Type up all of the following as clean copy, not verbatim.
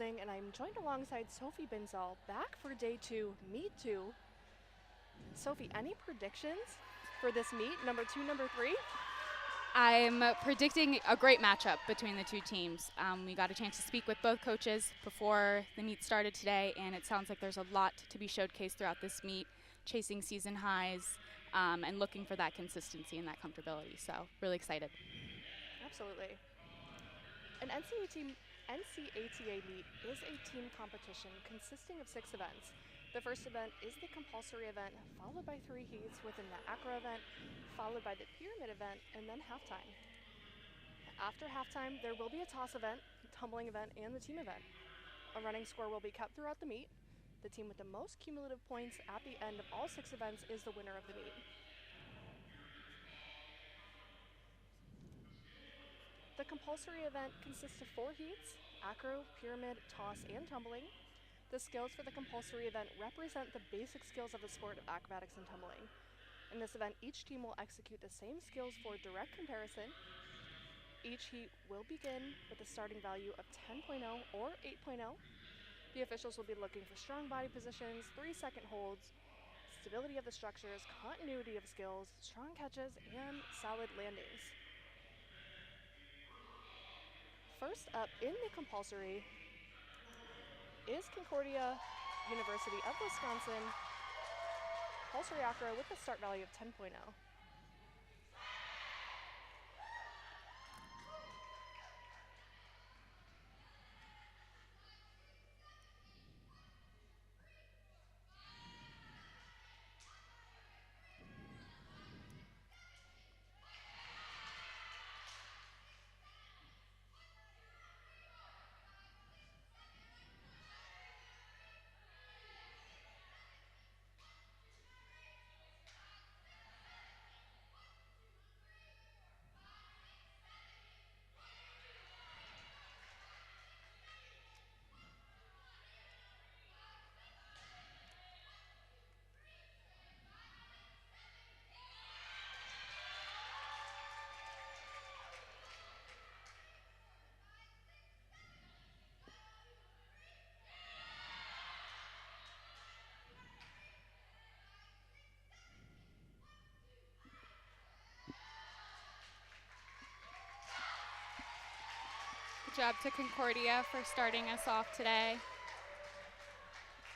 Tumbling, and I'm joined alongside Sophie Binzel back for day 2, meet 2. Sophie, any predictions for this meet, number 2, number 3? I'm predicting a great matchup between the two teams. We got a chance to speak with both coaches before the meet started today, and it sounds like there's a lot to be showcased throughout this meet, chasing season highs and looking for that consistency and that comfortability. So really excited. Absolutely. An NCATA meet is a team competition consisting of 6 events. The first event is the compulsory event, followed by 3 heats within the acro event, followed by the pyramid event, and then halftime. After halftime, there will be a toss event, tumbling event, and the team event. A running score will be kept throughout the meet. The team with the most cumulative points at the end of all 6 events is the winner of the meet. The compulsory event consists of 4 heats: acro, pyramid, toss, and tumbling. The skills for the compulsory event represent the basic skills of the sport of acrobatics and tumbling. In this event, each team will execute the same skills for direct comparison. Each heat will begin with a starting value of 10.0 or 8.0. The officials will be looking for strong body positions, 3-second holds, stability of the structures, continuity of skills, strong catches, and solid landings. First up in the compulsory is Concordia University of Wisconsin, compulsory acro with a start value of 10.0. Good job to Concordia for starting us off today.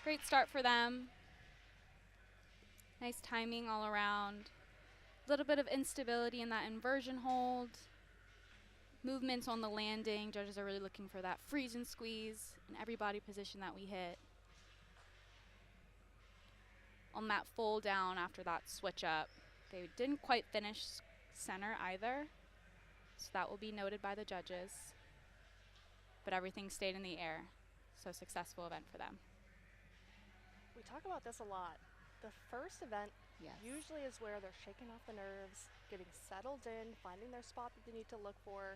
Great start for them. Nice timing all around. A little bit of instability in that inversion hold. Movements on the landing. Judges are really looking for that freeze and squeeze in every body position that we hit. On that fold down after that switch up, they didn't quite finish center either, so that will be noted by the judges. But everything stayed in the air, so successful event for them. We talk about this a lot. The first event Yes. usually is where they're shaking off the nerves, getting settled in, finding their spot that they need to look for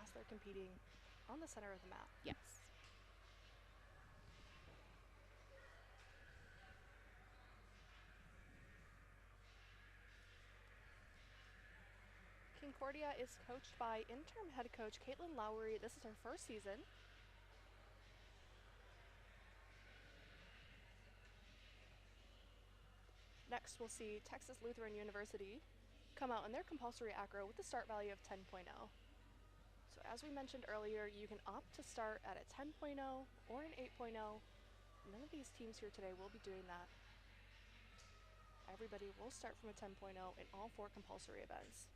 as they're competing on the center of the mat. Yes. Concordia is coached by interim head coach Caitlin Lowry. This is her first season. Next, we'll see Texas Lutheran University come out in their compulsory acro with a start value of 10.0. So as we mentioned earlier, you can opt to start at a 10.0 or an 8.0. None of these teams here today will be doing that. Everybody will start from a 10.0 in all 4 compulsory events.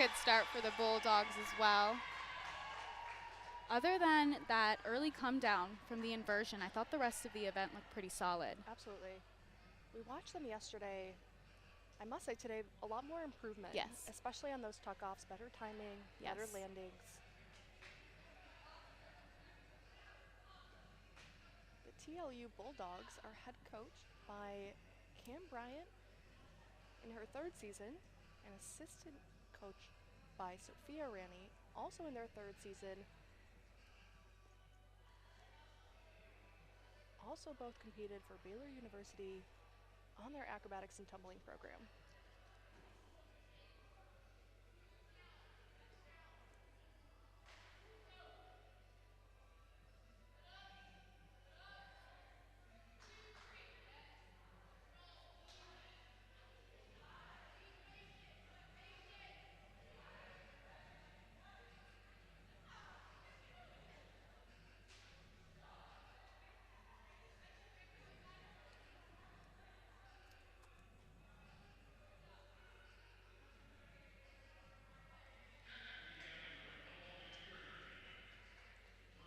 good start for the Bulldogs as well. Other than that early come down from the inversion, I thought the rest of the event looked pretty solid. Absolutely. We watched them yesterday. I must say today, a lot more improvement. Yes. Especially on those tuck-offs, better timing, better Yes. landings. The TLU Bulldogs are head coached by Cam Bryant in her 3rd season, and assistant coach by Sophia Rani, also in their 3rd season. Also both competed for Baylor University on their acrobatics and tumbling program.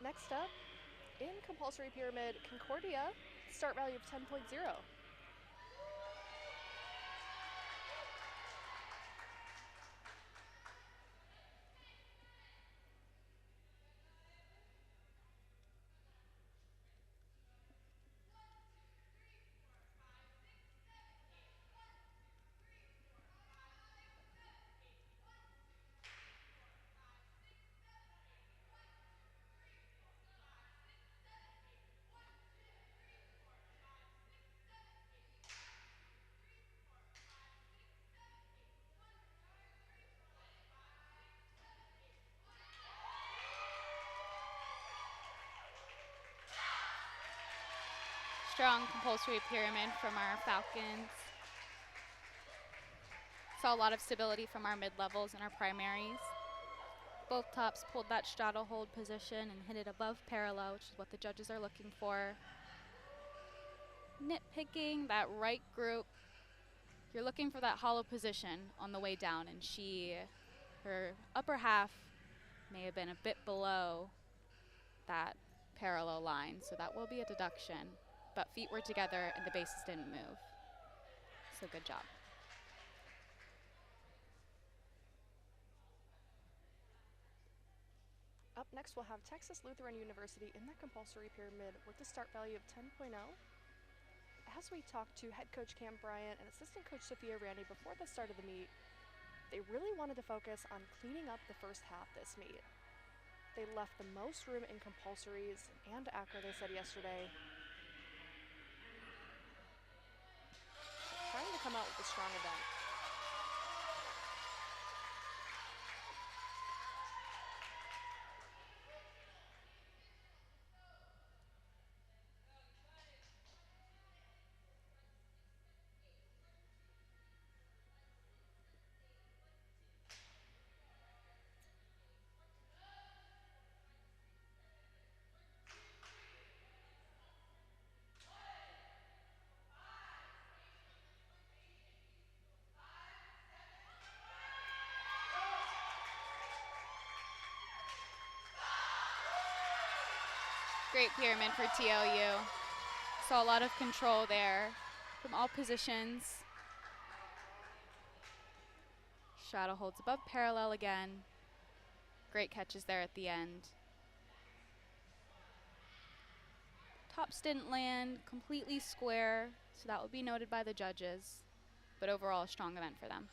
Next up, in compulsory pyramid, Concordia, start value of 10.0. Strong compulsory pyramid from our Falcons. Saw a lot of stability from our mid-levels and our primaries. Both tops pulled that straddle hold position and hit it above parallel, which is what the judges are looking for. Nitpicking that right group. You're looking for that hollow position on the way down, and her upper half may have been a bit below that parallel line, so that will be a deduction. But feet were together and the bases didn't move. So good job. Up next, we'll have Texas Lutheran University in the compulsory pyramid with a start value of 10.0. As we talked to head coach Cam Bryant and assistant coach Sophia Rani before the start of the meet, they really wanted to focus on cleaning up the first half this meet. They left the most room in compulsories and acro, they said yesterday. Trying to come out with a strong event. Great pyramid for TLU. Saw a lot of control there from all positions. Straddle holds above parallel again. Great catches there at the end. Tops didn't land completely square, so that will be noted by the judges, but overall a strong event for them.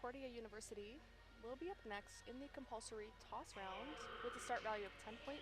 Concordia University will be up next in the compulsory toss round with a start value of 10.0.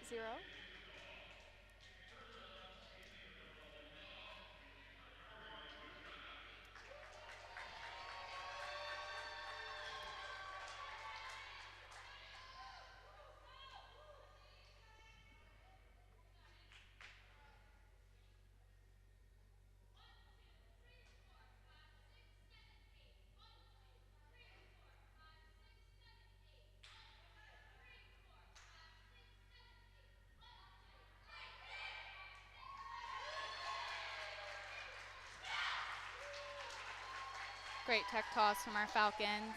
Great tech toss from our Falcons.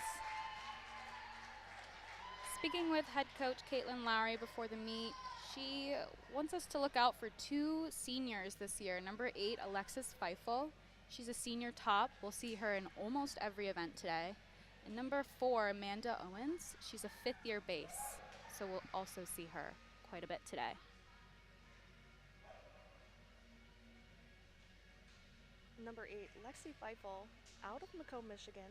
Speaking with head coach Caitlin Lowry before the meet, she wants us to look out for 2 seniors this year. Number 8, Alexis Feifel. She's a senior top. We'll see her in almost every event today. And number 4, Amanda Owens. She's a 5th-year base, so we'll also see her quite a bit today. Number 8, Lexi Feifel, out of Macomb, Michigan.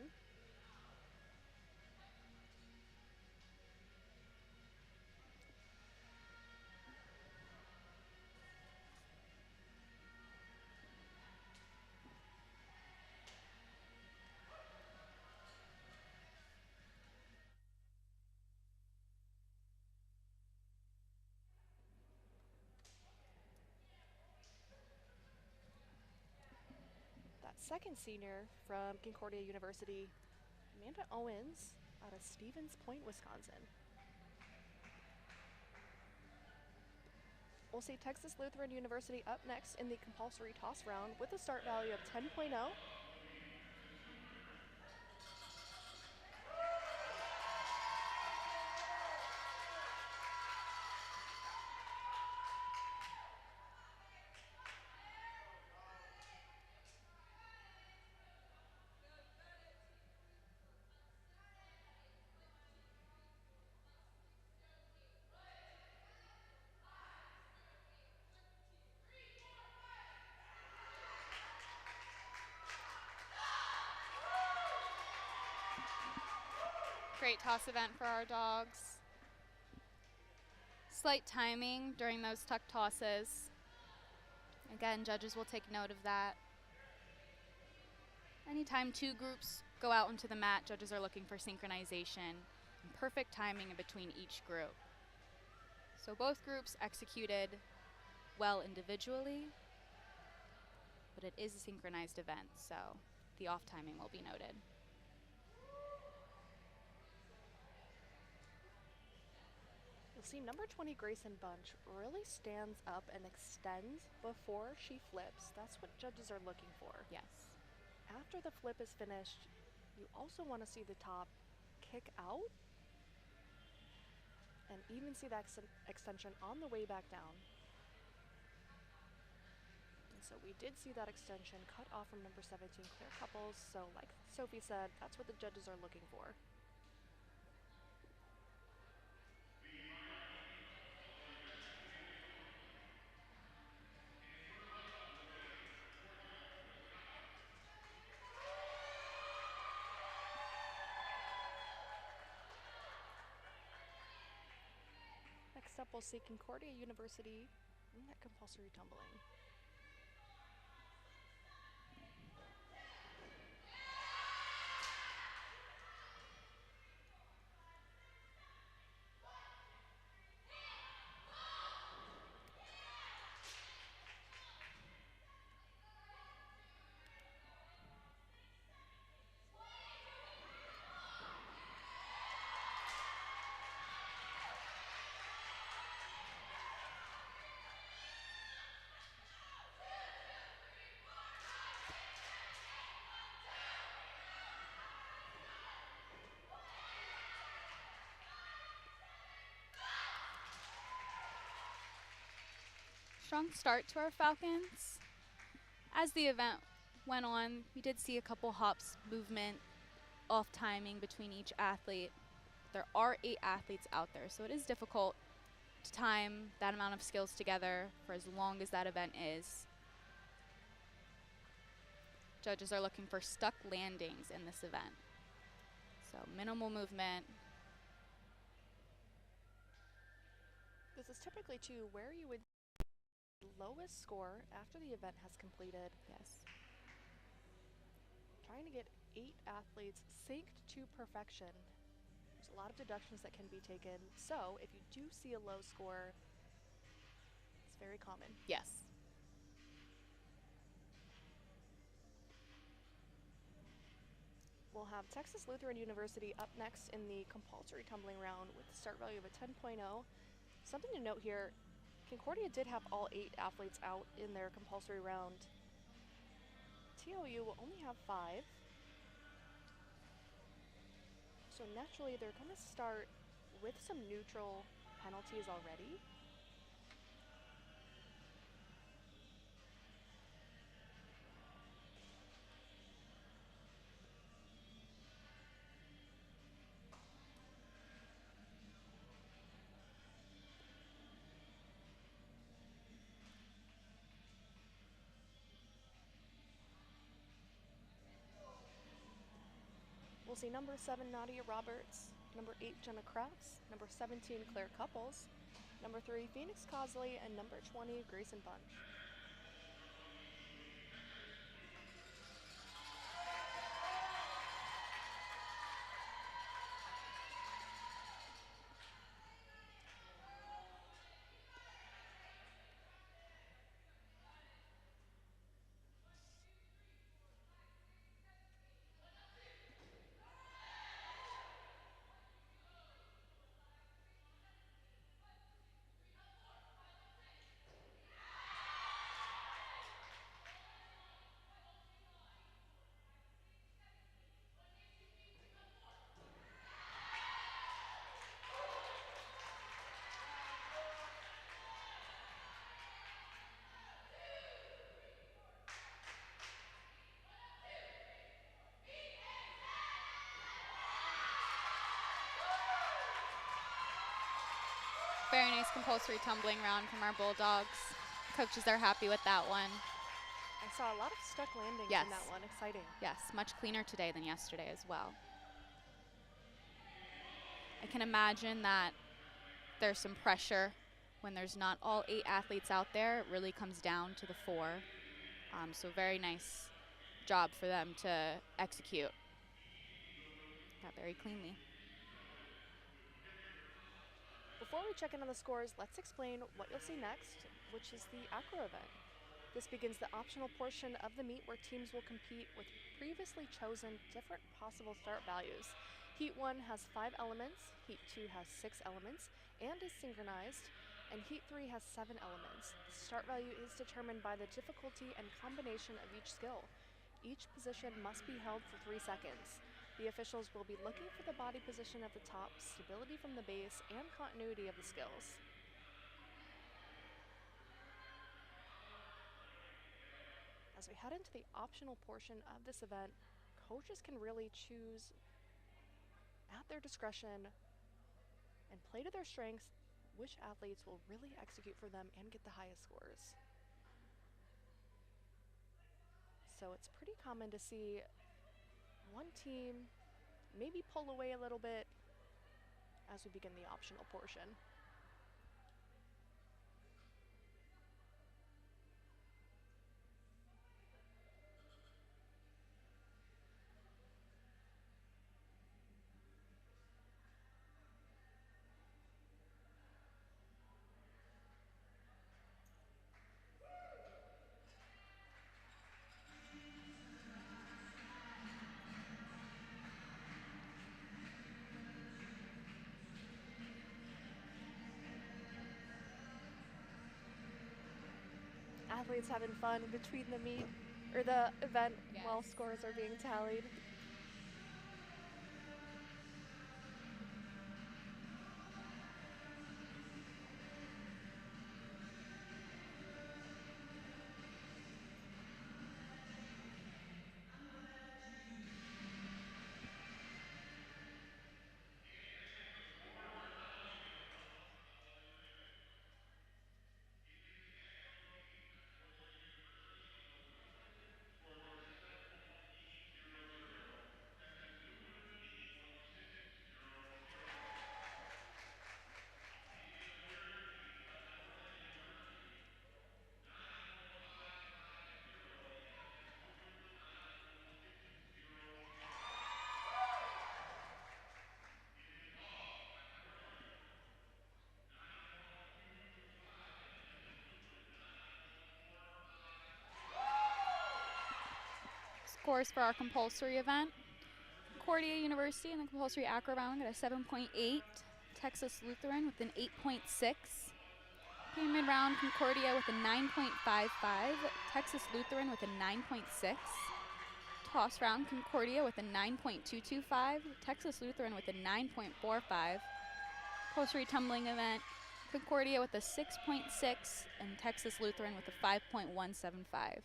That second senior from Concordia University, Amanda Owens, out of Stevens Point, Wisconsin. We'll see Texas Lutheran University up next in the compulsory toss round with a start value of 10.0. Great toss event for our dogs. Slight timing during those tuck tosses. Again, judges will take note of that. Anytime 2 groups go out onto the mat, judges are looking for synchronization and perfect timing in between each group. So both groups executed well individually, but it is a synchronized event, so the off timing will be noted. You'll see number 20, Grayson Bunch, really stands up and extends before she flips. That's what judges are looking for. Yes. After the flip is finished, you also want to see the top kick out and even see that extension on the way back down. And so we did see that extension cut off from number 17, Claire Couples. So like Sophie said, that's what the judges are looking for. Next up, we'll see Concordia University in that compulsory tumbling. Strong start to our Falcons. As the event went on, we did see a couple hops, movement, off timing between each athlete. There are 8 athletes out there, so it is difficult to time that amount of skills together for as long as that event is. Judges are looking for stuck landings in this event. So minimal movement. This is typically to where you would lowest score after the event has completed. Yes. Trying to get 8 athletes synced to perfection. There's a lot of deductions that can be taken. So if you do see a low score, it's very common. Yes. We'll have Texas Lutheran University up next in the compulsory tumbling round with a start value of a 10.0. Something to note here, Concordia did have all 8 athletes out in their compulsory round. TLU will only have 5. So naturally, they're going to start with some neutral penalties already. We'll see number 7, Nadia Roberts, number 8, Jenna Krafts, number 17, Claire Couples, number 3, Phoenix Cosley, and number 20, Grayson Bunch. Very nice compulsory tumbling round from our Bulldogs. Coaches are happy with that one. I saw a lot of stuck landings Yes. in that one. Exciting. Yes, much cleaner today than yesterday as well. I can imagine that there's some pressure when there's not all 8 athletes out there. It really comes down to the 4. So very nice job for them to execute that very cleanly. Before we check in on the scores, let's explain what you'll see next, which is the acro event. This begins the optional portion of the meet where teams will compete with previously chosen different possible start values. Heat 1 has 5 elements, Heat 2 has 6 elements, and is synchronized, and Heat 3 has 7 elements. The start value is determined by the difficulty and combination of each skill. Each position must be held for 3 seconds. The officials will be looking for the body position at the top, stability from the base, and continuity of the skills. As we head into the optional portion of this event, coaches can really choose at their discretion and play to their strengths which athletes will really execute for them and get the highest scores. So it's pretty common to see one team maybe pull away a little bit as we begin the optional portion. Athletes having fun between the meet or the event while scores are being tallied. Scores for our compulsory event. Concordia University in the compulsory acro round got a 7.8. Texas Lutheran with an 8.6. Pyramid round, Concordia with a 9.55. Texas Lutheran with a 9.6. toss round, Concordia with a 9.225, Texas Lutheran with a 9.45. Compulsory tumbling event, Concordia with a 6.6 and Texas Lutheran with a 5.175.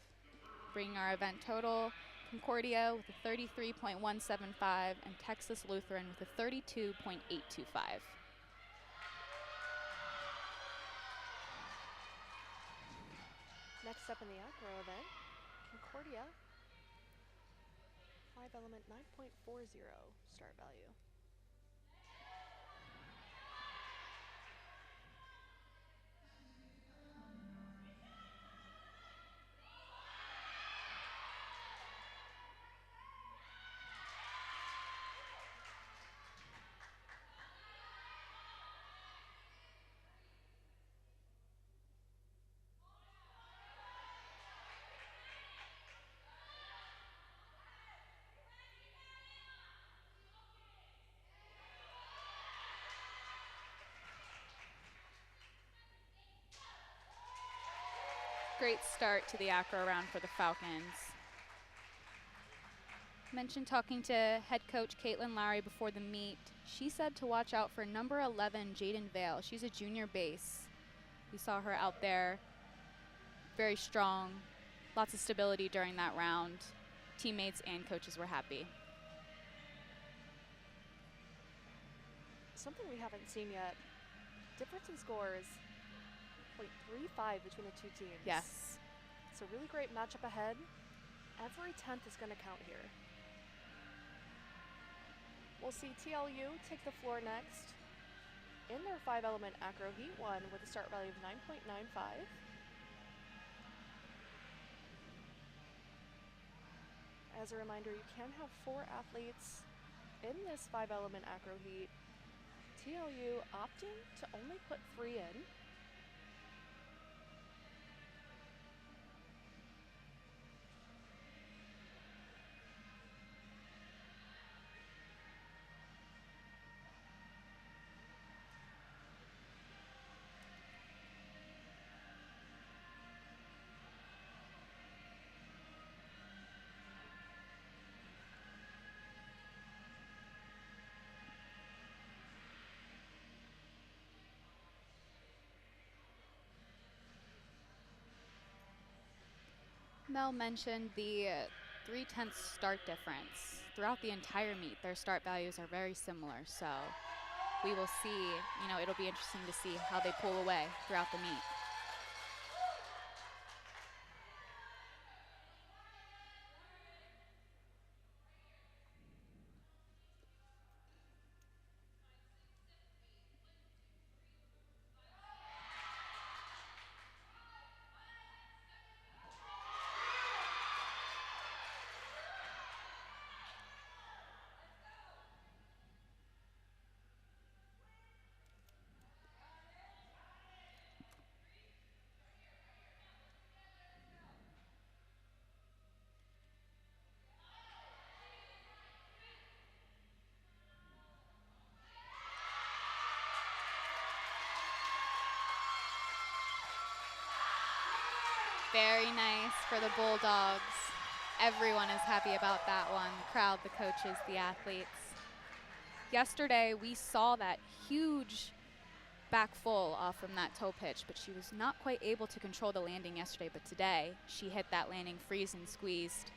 Bringing our event total, Concordia with a 33.175 and Texas Lutheran with a 32.825. Next up in the acro event, Concordia, 5-element 9.40 start value. Great start to the acro round for the Falcons. Mentioned talking to head coach Caitlin Lowry before the meet. She said to watch out for number 11, Jaden Vale. She's a junior base. We saw her out there, very strong, lots of stability during that round. Teammates and coaches were happy. Something we haven't seen yet, difference in scores, 0.35 between the two teams. Yes. It's a really great matchup ahead. Every 10th is going to count here. We'll see TLU take the floor next in their 5-element acro heat 1 with a start value of 9.95. As a reminder, you can have 4 athletes in this 5-element acro heat. TLU opting to only put 3 in. Mel mentioned the 3/10 start difference. Throughout the entire meet, their start values are very similar, so we will see, it'll be interesting to see how they pull away throughout the meet. Very nice for the Bulldogs. Everyone is happy about that one. The crowd, the coaches, the athletes. Yesterday, we saw that huge back full off from that toe pitch, but she was not quite able to control the landing yesterday. But today, she hit that landing freeze and squeezed.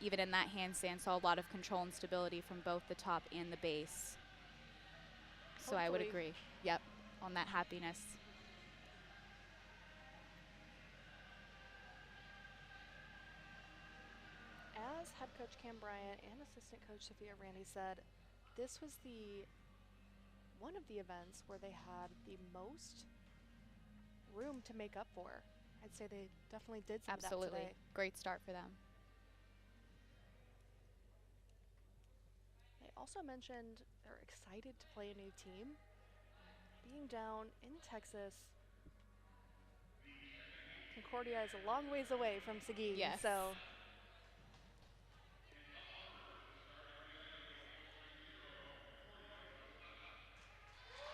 Even in that handstand, saw a lot of control and stability from both the top and the base. So I would agree, yep, on that happiness. As head coach Cam Bryant and assistant coach Sophia Randy said, this was one of the events where they had the most room to make up for. I'd say they definitely did some of that today. Absolutely, great start for them. They also mentioned they're excited to play a new team. Being down in Texas, Concordia is a long ways away from Seguin, yes. So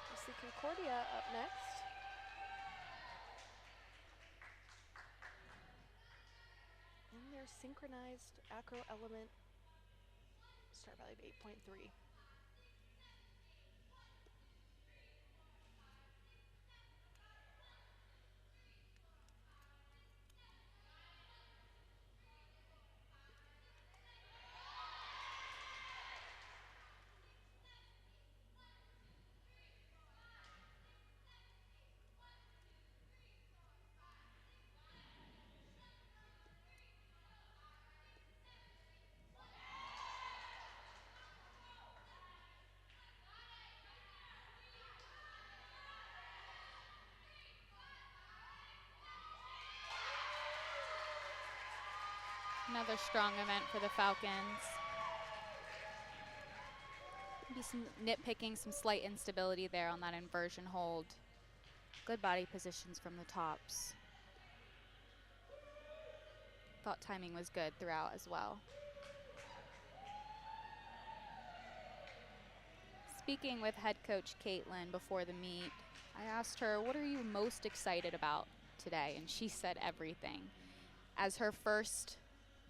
we'll see Concordia up next. In their your synchronized acro element, start value of 8.3. Another strong event for the Falcons. Maybe some nitpicking, some slight instability there on that inversion hold. Good body positions from the tops. Thought timing was good throughout as well. Speaking with head coach Caitlin before the meet, I asked her, what are you most excited about today? And she said everything. As her first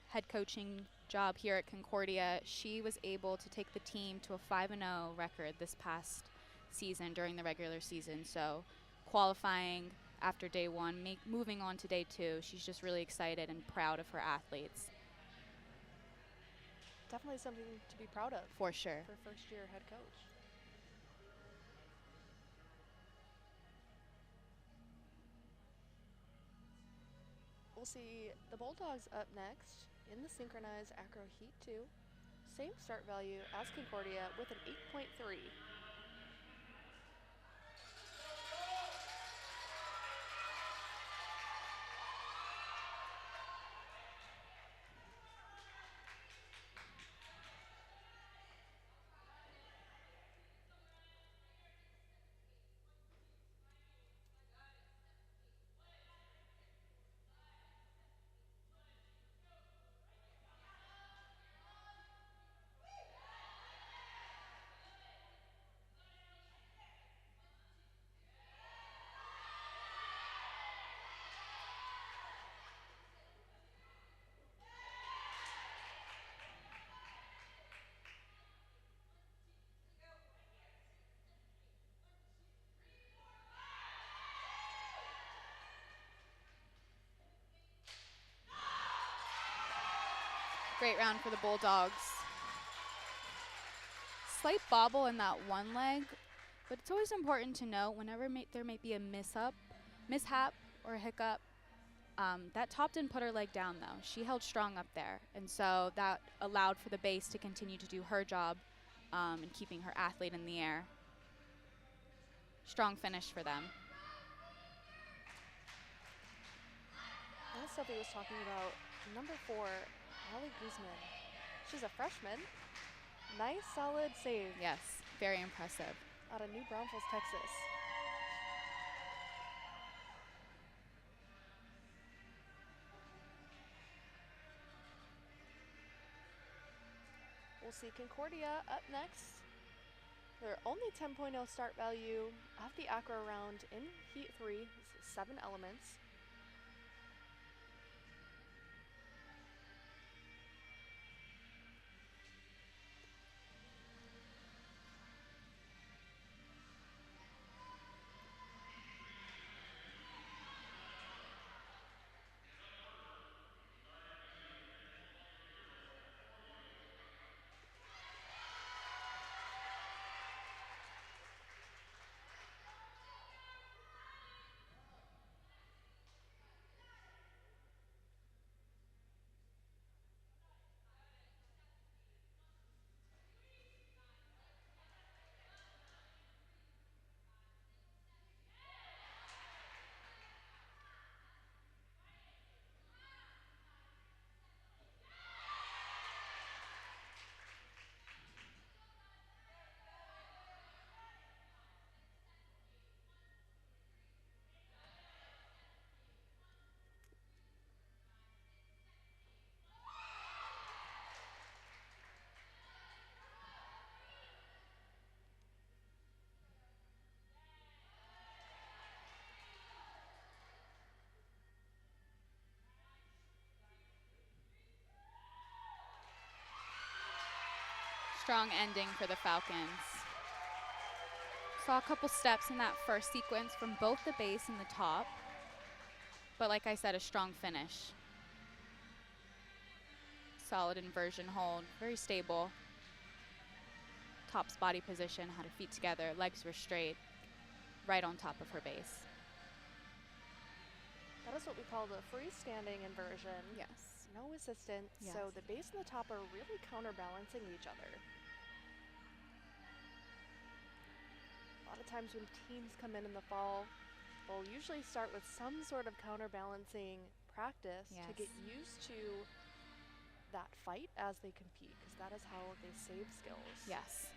head coaching job here at Concordia, she was able to take the team to a 5-0 record this past season during the regular season. So qualifying after day one, moving on to day two, she's just really excited and proud of her athletes. Definitely something to be proud of. For sure. For first-year head coach. We'll see the Bulldogs up next in the synchronized acro heat 2. Same start value as Concordia with an 8.3. Great round for the Bulldogs. Slight bobble in that one leg, but it's always important to note whenever there may be a mishap or a hiccup, that top didn't put her leg down though. She held strong up there, and so that allowed for the base to continue to do her job in keeping her athlete in the air. Strong finish for them. That's stuff he was talking about. Number 4, Allie Guzman. She's a freshman. Nice, solid save. Yes, very impressive. Out of New Braunfels, Texas. We'll see Concordia up next. Their only 10.0 start value of the acro round in heat 3. This is 7 elements. Strong ending for the Falcons. Saw a couple steps in that first sequence from both the base and the top. But like I said, a strong finish. Solid inversion hold, very stable. Top's body position, had her feet together, legs were straight, right on top of her base. That is what we call the freestanding inversion. Yes. No assistance, Yes. so the base and the top are really counterbalancing each other. A lot of times when teams come in the fall, they'll usually start with some sort of counterbalancing practice to get used to that fight as they compete, because that is how they save skills. Yes.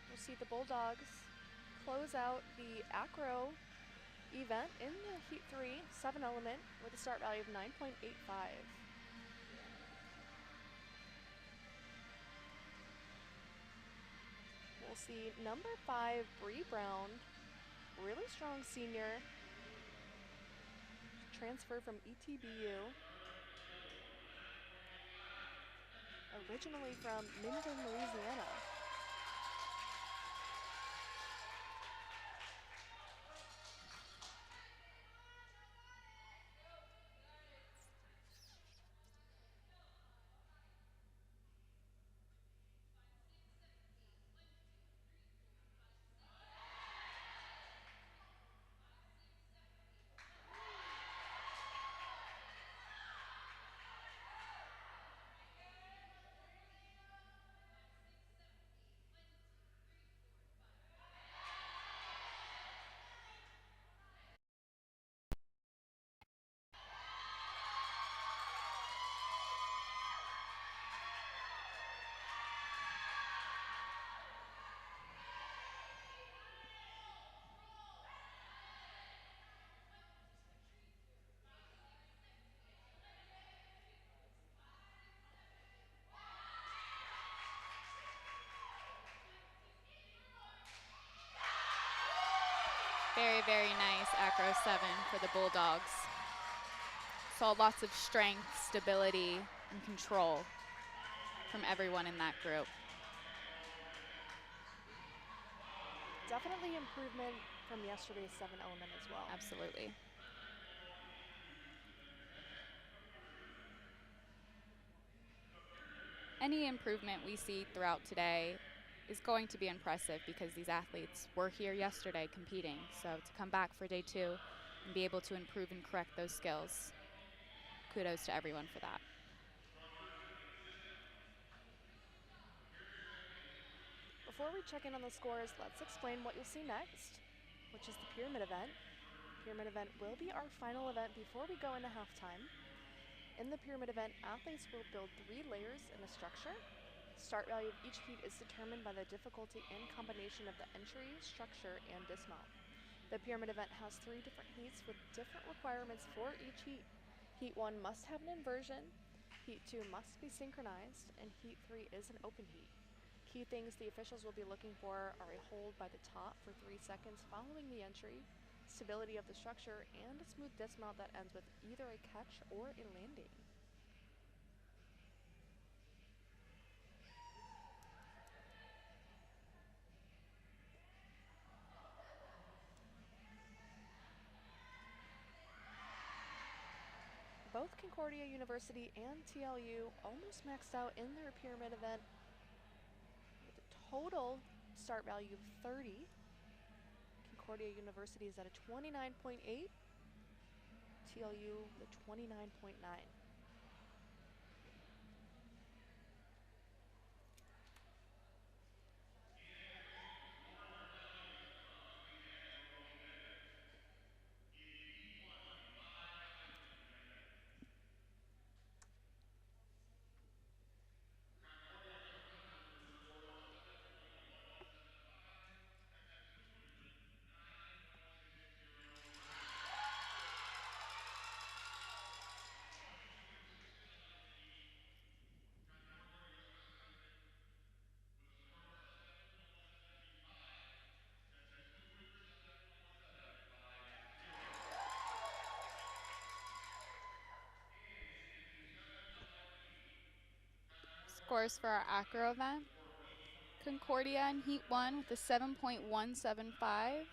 We'll see the Bulldogs close out the acro event in the Heat 3 7 element with a start value of 9.85. We'll see number 5, Bree Brown, really strong senior, transfer from ETBU, originally from Minden, Louisiana. Very, very nice acro 7 for the Bulldogs. Saw lots of strength, stability, and control from everyone in that group. Definitely improvement from yesterday's 7 element as well. Absolutely. Any improvement we see throughout today is going to be impressive because these athletes were here yesterday competing. So to come back for day 2 and be able to improve and correct those skills, kudos to everyone for that. Before we check in on the scores, let's explain what you'll see next, which is the pyramid event. Pyramid event will be our final event before we go into halftime. In the pyramid event, athletes will build 3 layers in a structure. Start value of each heat is determined by the difficulty and combination of the entry, structure, and dismount. The pyramid event has 3 different heats with different requirements for each heat. Heat 1 must have an inversion, Heat 2 must be synchronized, and Heat 3 is an open heat. Key things the officials will be looking for are a hold by the top for 3 seconds following the entry, stability of the structure, and a smooth dismount that ends with either a catch or a landing. Both Concordia University and TLU almost maxed out in their pyramid event with a total start value of 30. Concordia University is at a 29.8, TLU the 29.9. scores for our acro event. Concordia in Heat 1 with a 7.175.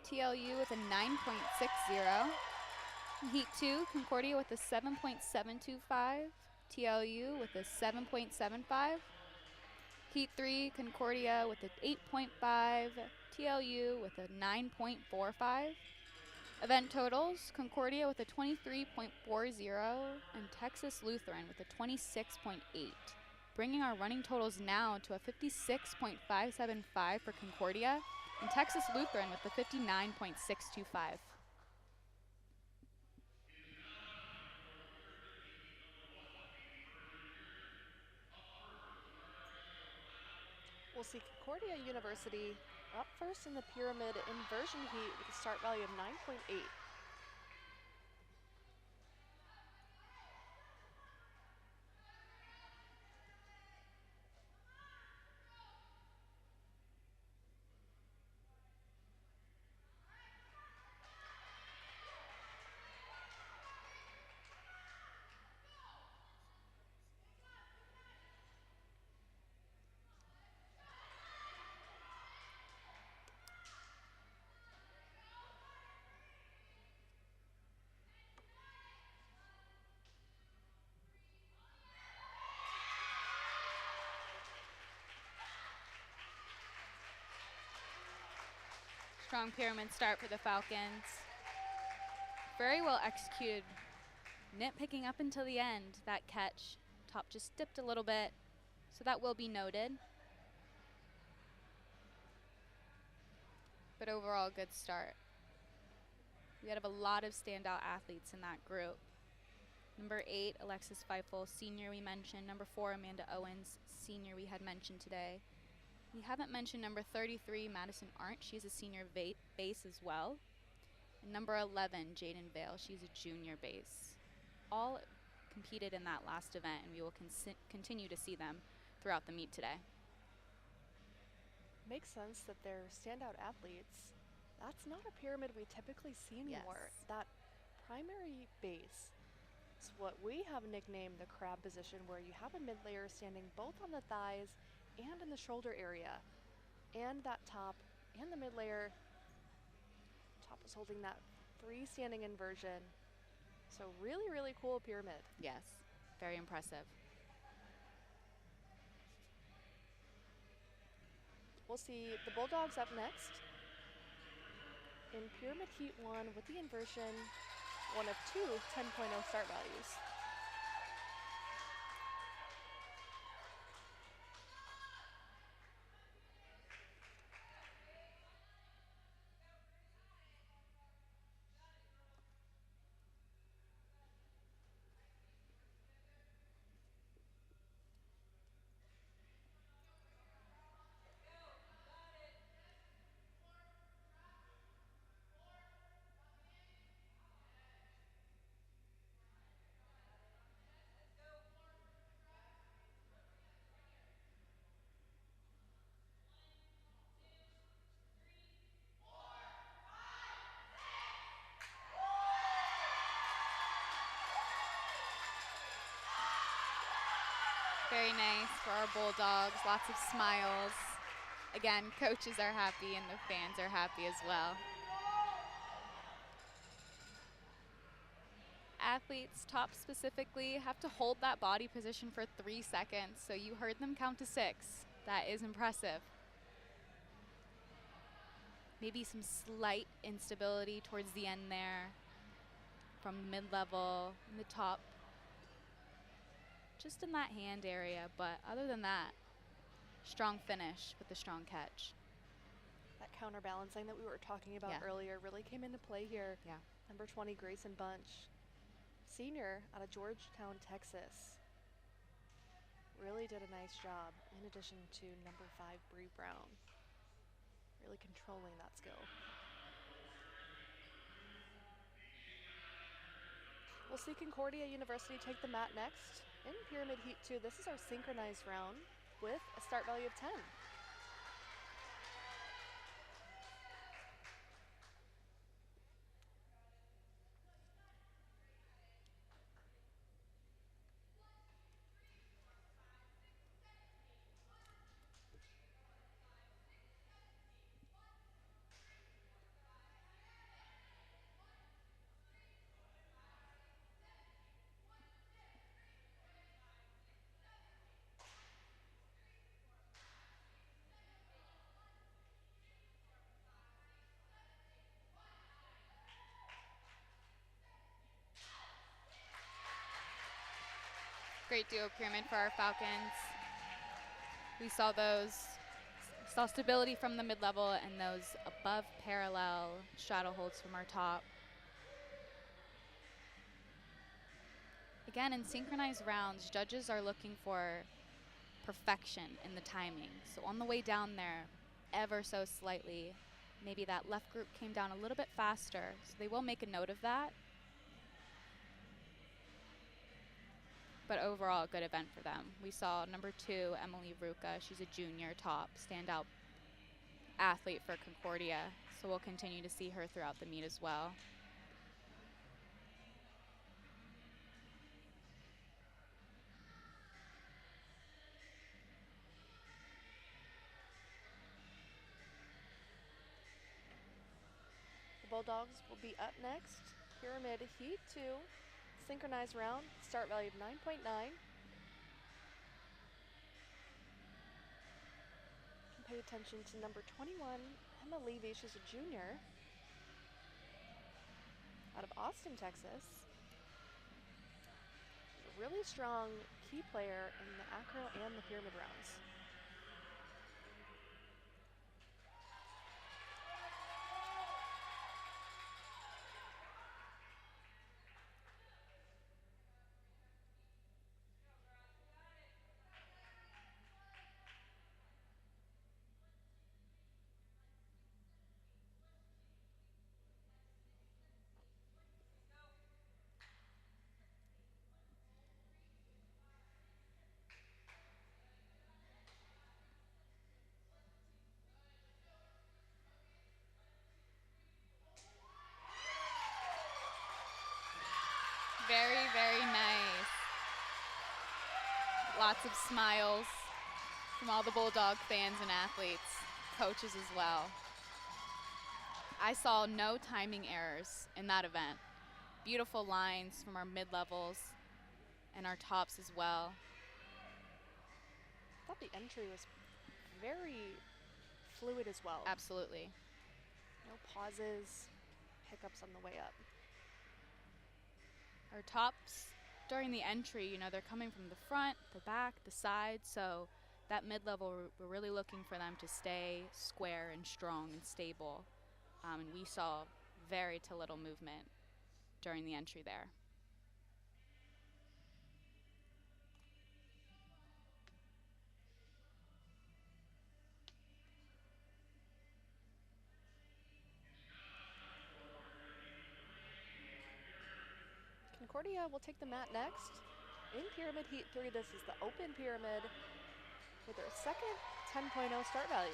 TLU with a 9.60. In Heat 2, Concordia with a 7.725. TLU with a 7.75. Heat 3, Concordia with an 8.5. TLU with a 9.45. Event totals, Concordia with a 23.40 and Texas Lutheran with a 26.8. Bringing our running totals now to a 56.575 for Concordia and Texas Lutheran with a 59.625. We'll see Concordia University up first in the pyramid inversion heat with a start value of 9.8. Strong pyramid start for the Falcons. Very well executed. Nitpicking up until the end, that catch. Top just dipped a little bit, so that will be noted. But overall, good start. We have a lot of standout athletes in that group. Number 8, Alexis Feifel, senior we mentioned. Number 4, Amanda Owens, senior we had mentioned today. We haven't mentioned number 33, Madison Arndt. She's a senior base as well. And number 11, Jaden Vale. She's a junior base. All competed in that last event, and we will continue to see them throughout the meet today. Makes sense that they're standout athletes. That's not a pyramid we typically see anymore. Yes. That primary base is what we have nicknamed the crab position, where you have a mid layer standing both on the thighs and in the shoulder area, and that top and the mid layer. Top is holding that freestanding inversion. So really, really cool pyramid. Yes, very impressive. We'll see the Bulldogs up next in Pyramid Heat 1 with the inversion, one of two 10.0 start values. Very nice for our Bulldogs, lots of smiles. Again, coaches are happy and the fans are happy as well. Athletes, top specifically, have to hold that body position for 3 seconds, so you heard them count to 6. That is impressive. Maybe some slight instability towards the end there from the mid-level, the top, just in that hand area, but other than that, strong finish with a strong catch. That counterbalancing that we were talking about earlier really came into play here. Yeah. Number 20, Grayson Bunch, senior out of Georgetown, Texas. Really did a nice job, in addition to number 5, Bree Brown. Really controlling that skill. We'll see Concordia University take the mat next. In Pyramid Heat 2, this is our synchronized round with a start value of 10. Great duo pyramid for our Falcons. We saw stability from the mid-level and those above parallel straddle holds from our top. Again, in synchronized rounds, judges are looking for perfection in the timing. So on the way down there, ever so slightly, maybe that left group came down a little bit faster. So they will make a note of that. But overall, a good event for them. We saw number 2, Emily Ruka. She's a junior top, standout athlete for Concordia. So we'll continue to see her throughout the meet as well. The Bulldogs will be up next. Pyramid Heat 2, synchronized round, start value of 9.9. Pay attention to number 21, Emma Levy. She's a junior out of Austin, Texas. She's a really strong key player in the acro and the pyramid rounds. Very, very nice. Lots of smiles from all the Bulldog fans and athletes, coaches as well. I saw no timing errors in that event. Beautiful lines from our mid-levels and our tops as well. I thought the entry was very fluid as well. Absolutely. No pauses, hiccups on the way up. Our tops during the entry, you know, they're coming from the front, the back, the side, so that mid-level, we're really looking for them to stay square and strong and stable. And we saw very to little movement during the entry there. Concordia will take the mat next. In Pyramid Heat 3, this is the open pyramid with their second 10.0 start value.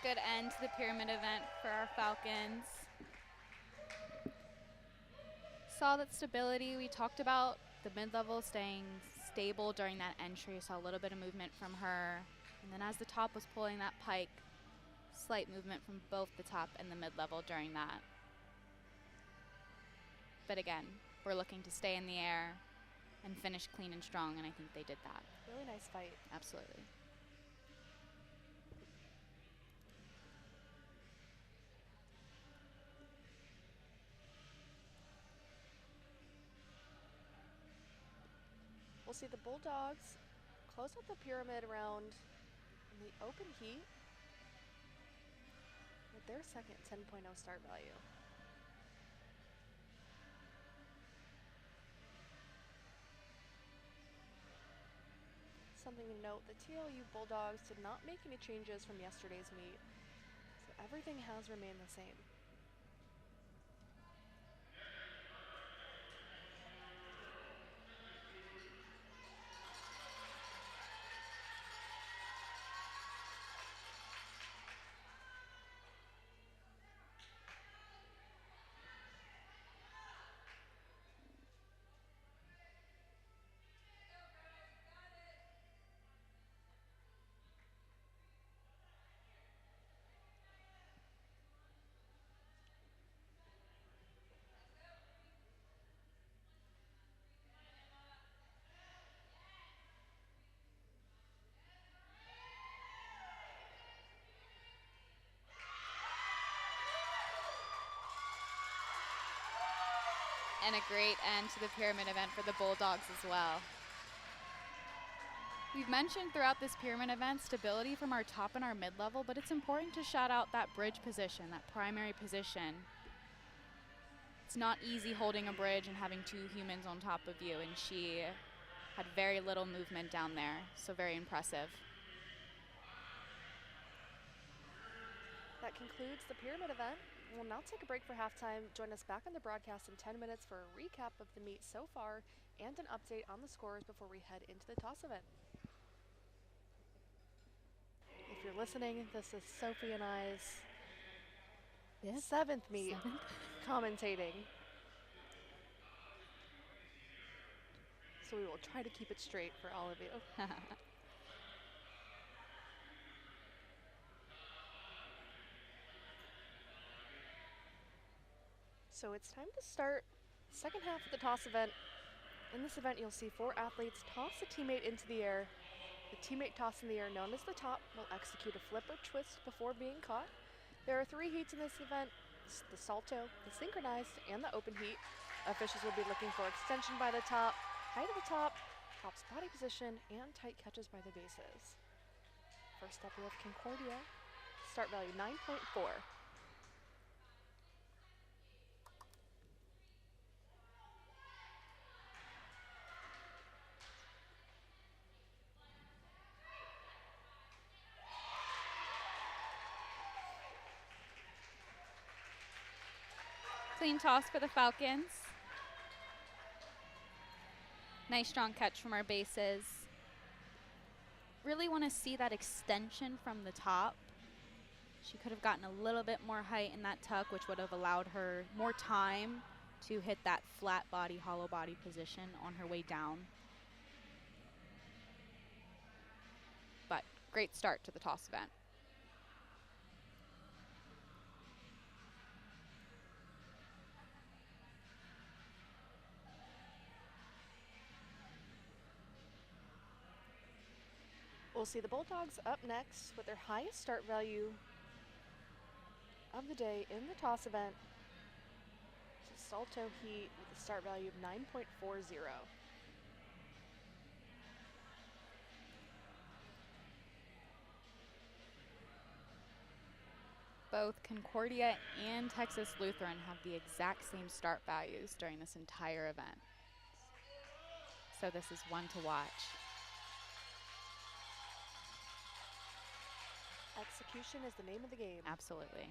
Good end to the pyramid event for our Falcons. Saw that stability. We talked about the mid-level staying stable during that entry. Saw a little bit of movement from her. And then as the top was pulling that pike, slight movement from both the top and the mid-level during that. But again, we're looking to stay in the air and finish clean and strong, and I think they did that. Really nice fight. Absolutely. We'll see the Bulldogs close out the pyramid round in the open heat with their second 10.0 start value. Something to note, the TLU Bulldogs did not make any changes from yesterday's meet, so everything has remained the same. And a great end to the pyramid event for the Bulldogs as well. We've mentioned throughout this pyramid event stability from our top and our mid-level, but it's important to shout out that bridge position, that primary position. It's not easy holding a bridge and having two humans on top of you, and she had very little movement down there, so very impressive. That concludes the pyramid event. We'll now take a break for halftime. Join us back on the broadcast in 10 minutes for a recap of the meet so far and an update on the scores before we head into the toss event. If you're listening, this is Sophie and I's seventh meet commentating. So we will try to keep it straight for all of you. So it's time to start the second half of the toss event. In this event, you'll see 4 athletes toss a teammate into the air. The teammate tossed in the air, known as the top, will execute a flip or twist before being caught. There are 3 heats in this event: the salto, the synchronized, and the open heat. Officials will be looking for extension by the top, height of the top, top's body position, and tight catches by the bases. First up, we have Concordia. Start value 9.4. Clean toss for the Falcons. Nice strong catch from our bases. Really want to see that extension from the top. She could have gotten a little bit more height in that tuck, which would have allowed her more time to hit that flat body, hollow body position on her way down. But great start to the toss event. We'll see the Bulldogs up next with their highest start value of the day in the toss event. It's a salto heat with a start value of 9.40. Both Concordia and Texas Lutheran have the exact same start values during this entire event. So this is one to watch. Execution is the name of the game. Absolutely.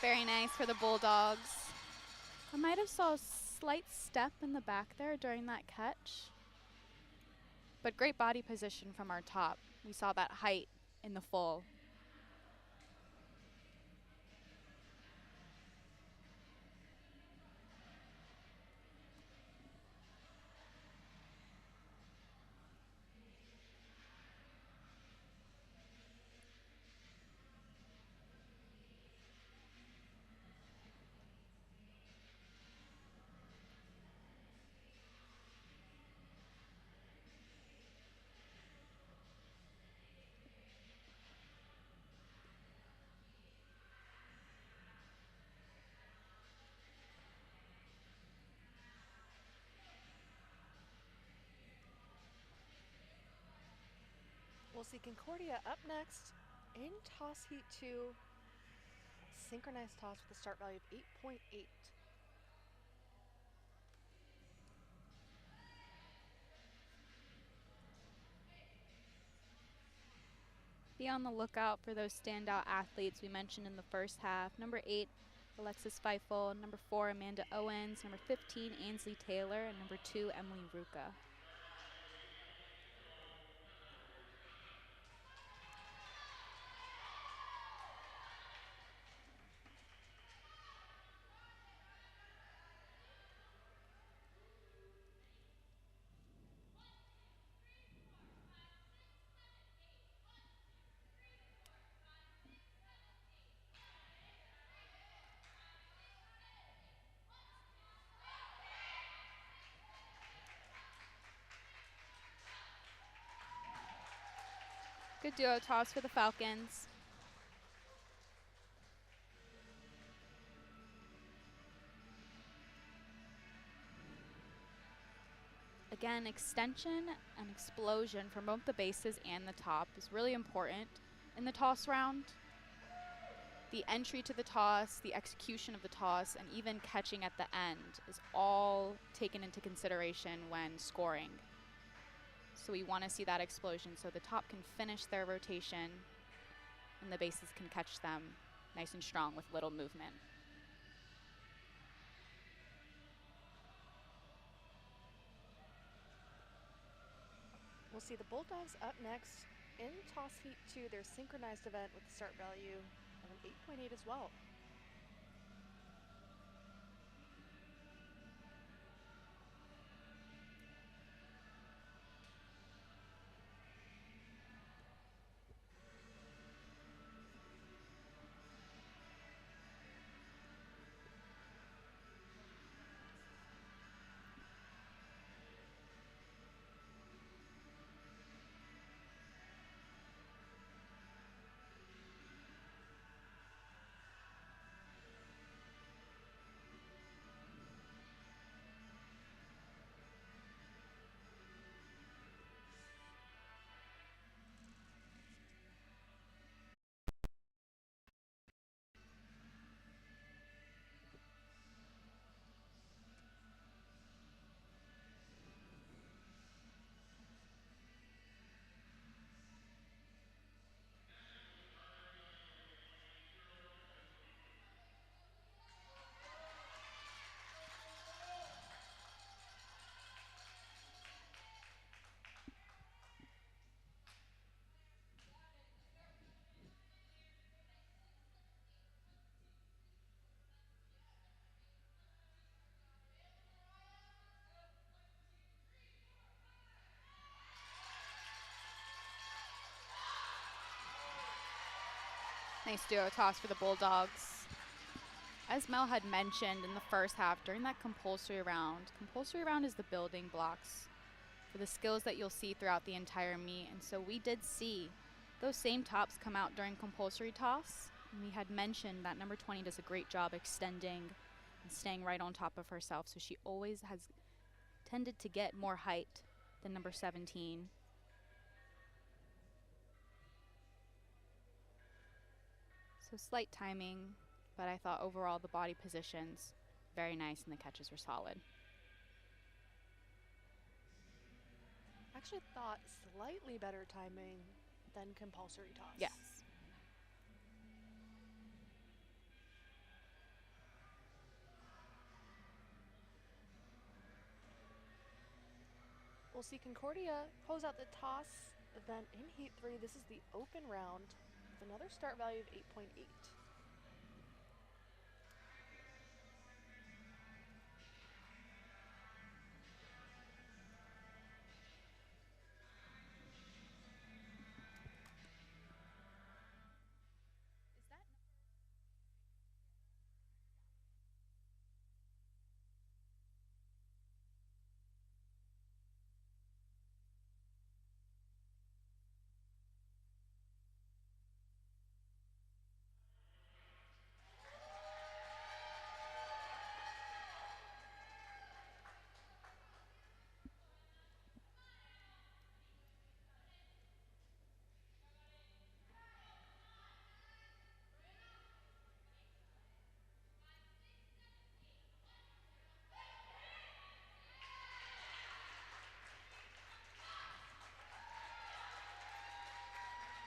Very nice for the Bulldogs. I might have saw a slight step in the back there during that catch. But great body position from our top. We saw that height in the full. We'll see Concordia up next in toss heat 2. Synchronized toss with a start value of 8.8. Be on the lookout for those standout athletes we mentioned in the first half. Number 8, Alexis Feifel. Number 4, Amanda Owens. Number 15, Ainsley Taylor. And number 2, Emily Ruka. Good duo toss for the Falcons. Again, extension and explosion from both the bases and the top is really important in the toss round. The entry to the toss, the execution of the toss, and even catching at the end is all taken into consideration when scoring. So we want to see that explosion so the top can finish their rotation and the bases can catch them nice and strong with little movement. We'll see the Bulldogs up next in Toss Heat 2, their synchronized event with a start value of an 8.8 as well. Nice duo toss for the Bulldogs. As Mel had mentioned in the first half, during that compulsory round is the building blocks for the skills that you'll see throughout the entire meet. And so we did see those same tops come out during compulsory toss. And we had mentioned that number 20 does a great job extending and staying right on top of herself. So she always has tended to get more height than number 17. So slight timing, but I thought overall the body positions very nice and the catches were solid. Actually thought slightly better timing than compulsory toss. Yes. We'll see Concordia close out the toss event in Heat 3. This is the open round with another start value of 8.8.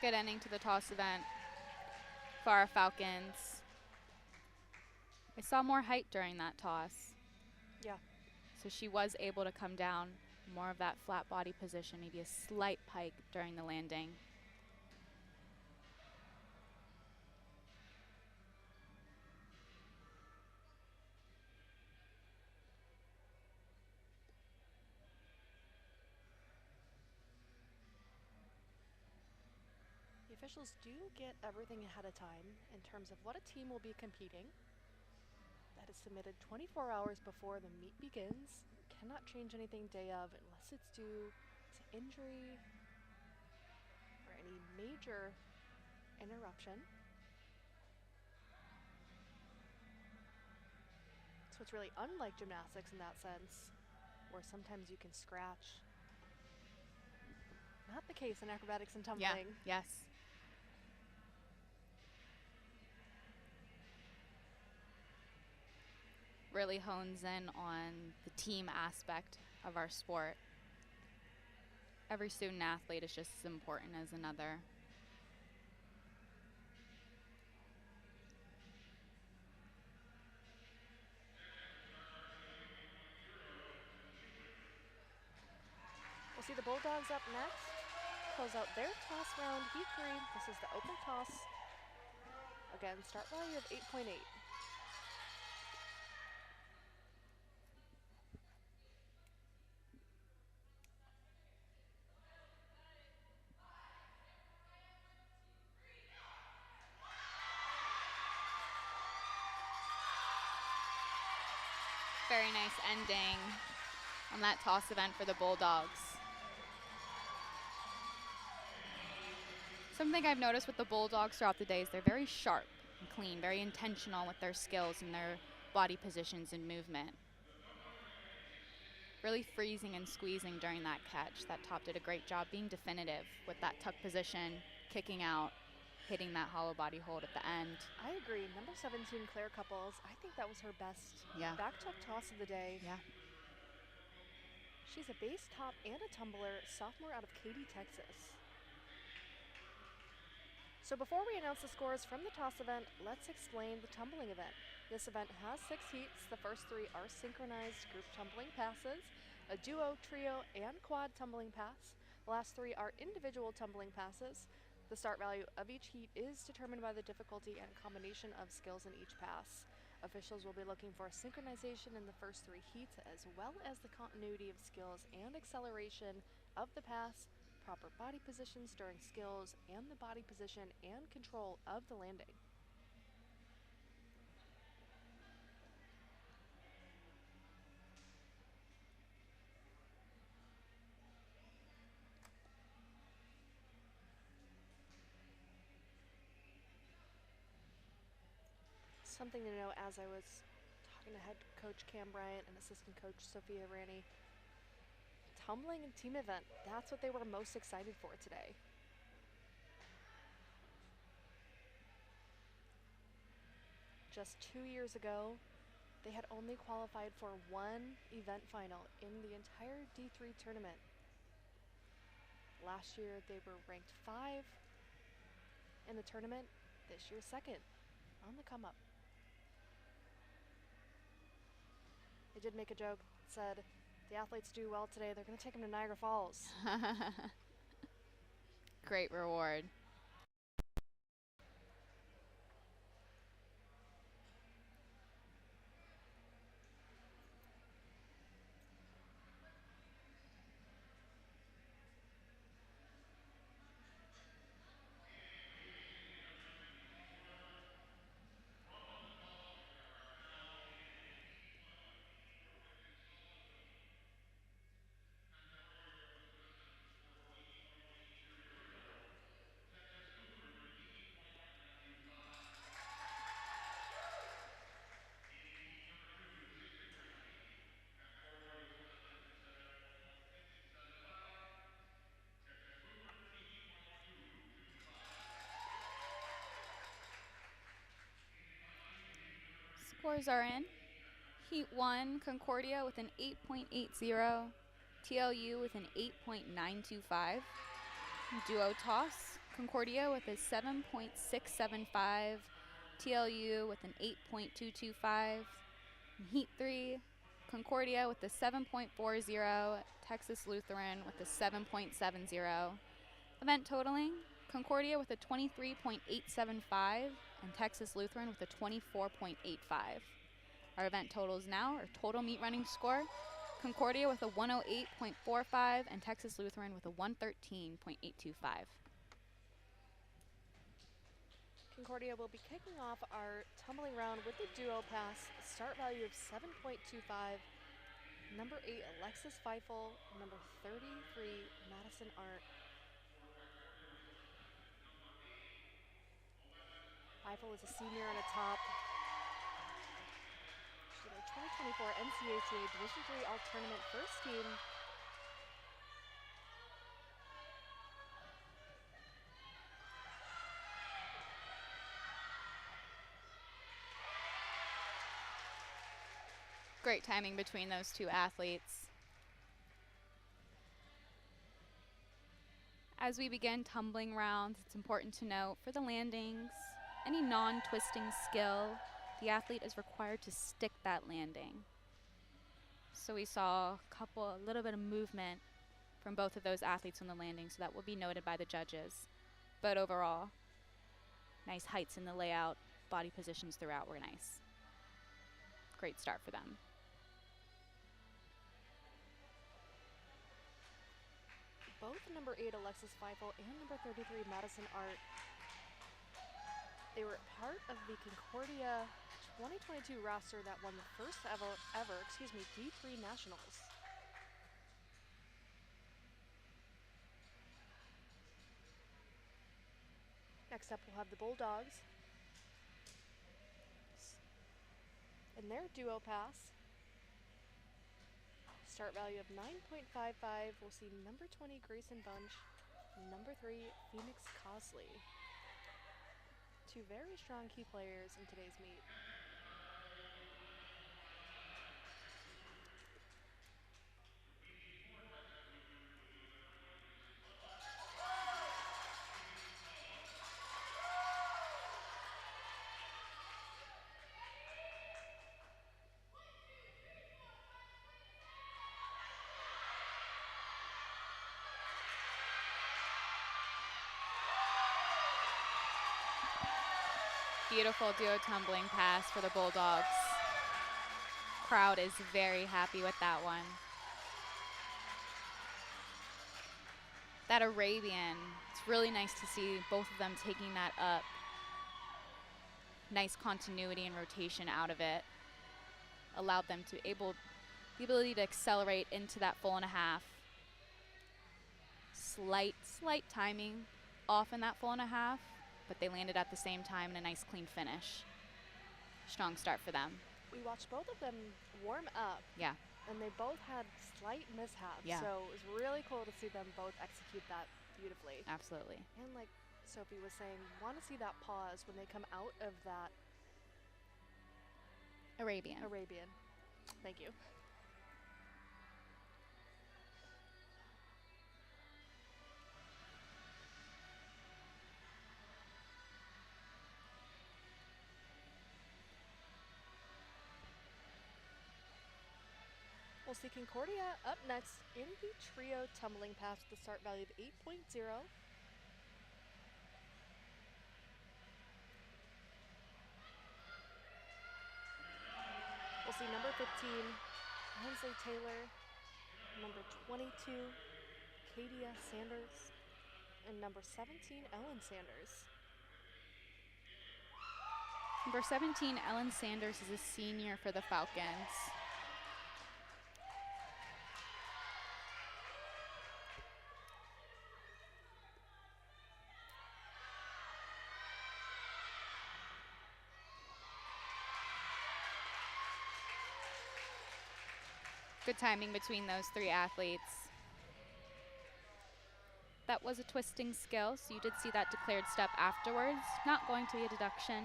Good ending to the toss event for our Falcons. I saw more height during that toss. Yeah. So she was able to come down more of that flat body position, maybe a slight pike during the landing. The officials do get everything ahead of time in terms of what a team will be competing. That is submitted 24 hours before the meet begins. Cannot change anything day of unless it's due to injury or any major interruption. So it's really unlike gymnastics in that sense, where sometimes you can scratch. Not the case in acrobatics and tumbling. Yeah, yes. Really hones in on the team aspect of our sport. Every student athlete is just as important as another. We'll see the Bulldogs up next. Close out their toss round, heat 3. This is the open toss. Again, start value of 8.8. Very nice ending on that toss event for the Bulldogs. Something I've noticed with the Bulldogs throughout the day is they're very sharp and clean, very intentional with their skills and their body positions and movement. Really freezing and squeezing during that catch. That top did a great job being definitive with that tuck position, kicking out, hitting that hollow body hold at the end. I agree. Number 17, Claire Couples, I think that was her best back tuck toss of the day. Yeah. She's a base top and a tumbler, sophomore out of Katy, Texas. So before we announce the scores from the toss event, let's explain the tumbling event. This event has 6 heats. The first 3 are synchronized group tumbling passes, a duo, trio, and quad tumbling pass. The last 3 are individual tumbling passes. The start value of each heat is determined by the difficulty and combination of skills in each pass. Officials will be looking for synchronization in the first 3 heats, as well as the continuity of skills and acceleration of the pass, proper body positions during skills, and the body position and control of the landing. Something to know as I was talking to head coach Cam Bryant and assistant coach Sophia Ranney, tumbling and team event, that's what they were most excited for today. Just 2 years ago, they had only qualified for 1 event final in the entire D3 tournament. Last year, they were ranked 5 in the tournament. This year, 2nd on the come up. They did make a joke, said, the athletes do well today, they're going to take them to Niagara Falls. Great reward. Scores are in. Heat 1, Concordia with an 8.80. TLU with an 8.925. Duo toss, Concordia with a 7.675. TLU with an 8.225. Heat 3, Concordia with a 7.40. Texas Lutheran with a 7.70. Event totaling, Concordia with a 23.875 and Texas Lutheran with a 24.85. Our event totals now, our total meet running score, Concordia with a 108.45 and Texas Lutheran with a 113.825. Concordia will be kicking off our tumbling round with the duo pass, start value of 7.25. Number 8, Alexis Feifel. Number 33, Madison Arndt. Feifel is a senior on a top. She's a 2024 NCATA Division III All-Tournament first team. Great timing between those two athletes. As we begin tumbling rounds, it's important to note for the landings, any non-twisting skill, the athlete is required to stick that landing. So we saw a little bit of movement from both of those athletes on the landing, so that will be noted by the judges. But overall, nice heights in the layout, body positions throughout were nice. Great start for them. Both number 8 Alexis Feifel and number 33 Madison Art, they were part of the Concordia 2022 roster that won the first ever D3 Nationals. Next up we'll have the Bulldogs. In their duo pass, start value of 9.55, we'll see number 20 Grayson Bunch, number 3 Phoenix Cosley. Two very strong key players in today's meet. Beautiful duo tumbling pass for the Bulldogs. Crowd is very happy with that one. That Arabian, it's really nice to see both of them taking that up. Nice continuity and rotation out of it. Allowed them to the ability to accelerate into that full and a half. Slight timing off in that full and a half, but they landed at the same time in a nice clean finish. Strong start for them. We watched both of them warm up. Yeah. And they both had slight mishaps. Yeah. So it was really cool to see them both execute that beautifully. Absolutely. And like Sophie was saying, want to see that pause when they come out of that Arabian. Thank you. We'll see Concordia up next in the trio tumbling pass with the start value of 8.0. We'll see number 15, Hensley Taylor, number 22, Kadia Sanders, and number 17, Ellen Sanders. Number 17, Ellen Sanders, is a senior for the Falcons. Good timing between those three athletes. That was a twisting skill, so you did see that declared step afterwards. Not going to be a deduction.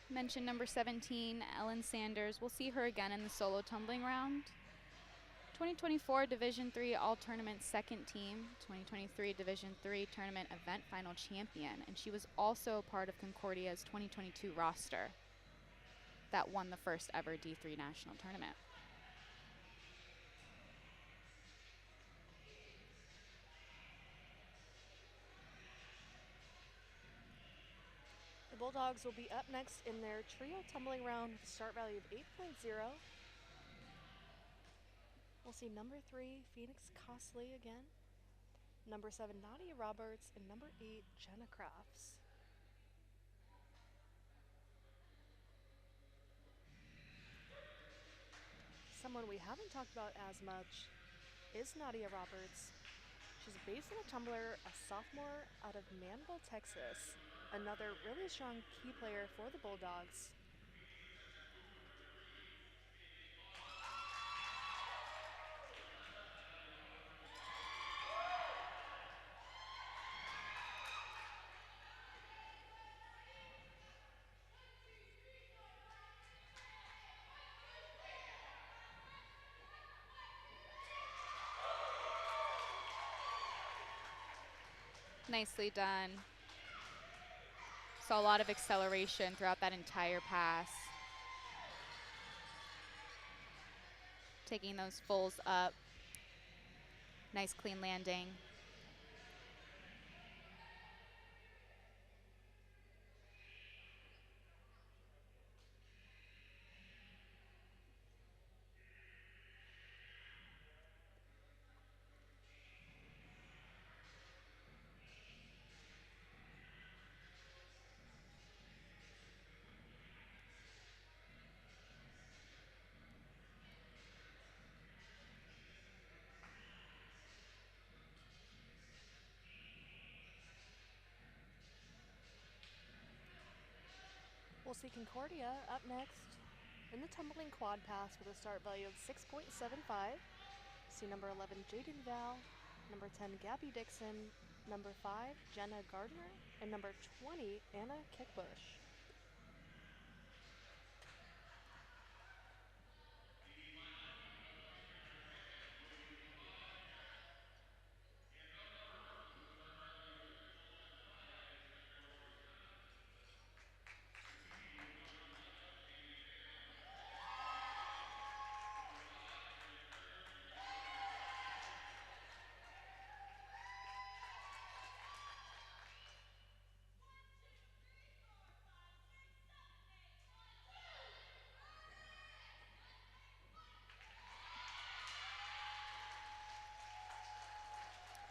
Mention number 17, Ellen Sanders. We'll see her again in the solo tumbling round. 2024 Division III All-Tournament second team, 2023 Division III Tournament Event Final champion, and she was also part of Concordia's 2022 roster that won the first ever D3 National Tournament. The Bulldogs will be up next in their trio tumbling round with a start value of 8.0. We'll see number 3, Phoenix Cosley again, number 7, Nadia Roberts, and number 8, Jenna Crafts. Someone we haven't talked about as much is Nadia Roberts. She's a base and a tumbler, a sophomore out of Manville, Texas. Another really strong key player for the Bulldogs. Nicely done. Saw a lot of acceleration throughout that entire pass. Taking those fulls up. Nice clean landing. We'll see Concordia up next in the tumbling quad pass with a start value of 6.75. See number 11, Jaden Val, number 10, Gabby Dixon, number 5, Jenna Gardner, and number 20, Anna Kickbush.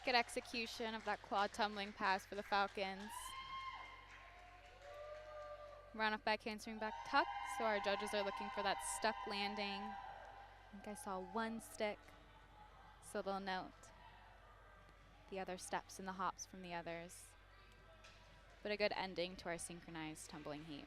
Good execution of that quad tumbling pass for the Falcons. Run off back handspring back tuck, so our judges are looking for that stuck landing. I think I saw one stick, so they'll note the other steps and the hops from the others. But a good ending to our synchronized tumbling heat.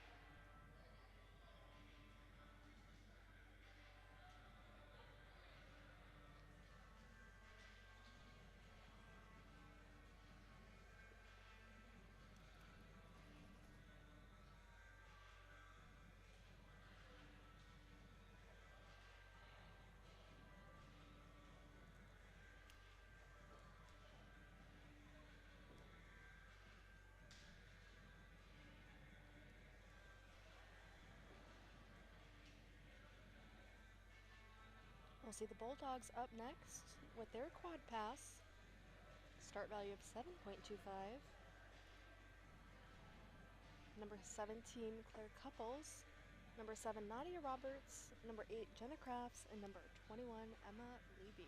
We'll see the Bulldogs up next with their quad pass. Start value of 7.25. Number 17, Claire Couples. Number 7, Nadia Roberts. Number 8, Jenna Crafts. And number 21, Emma Levy.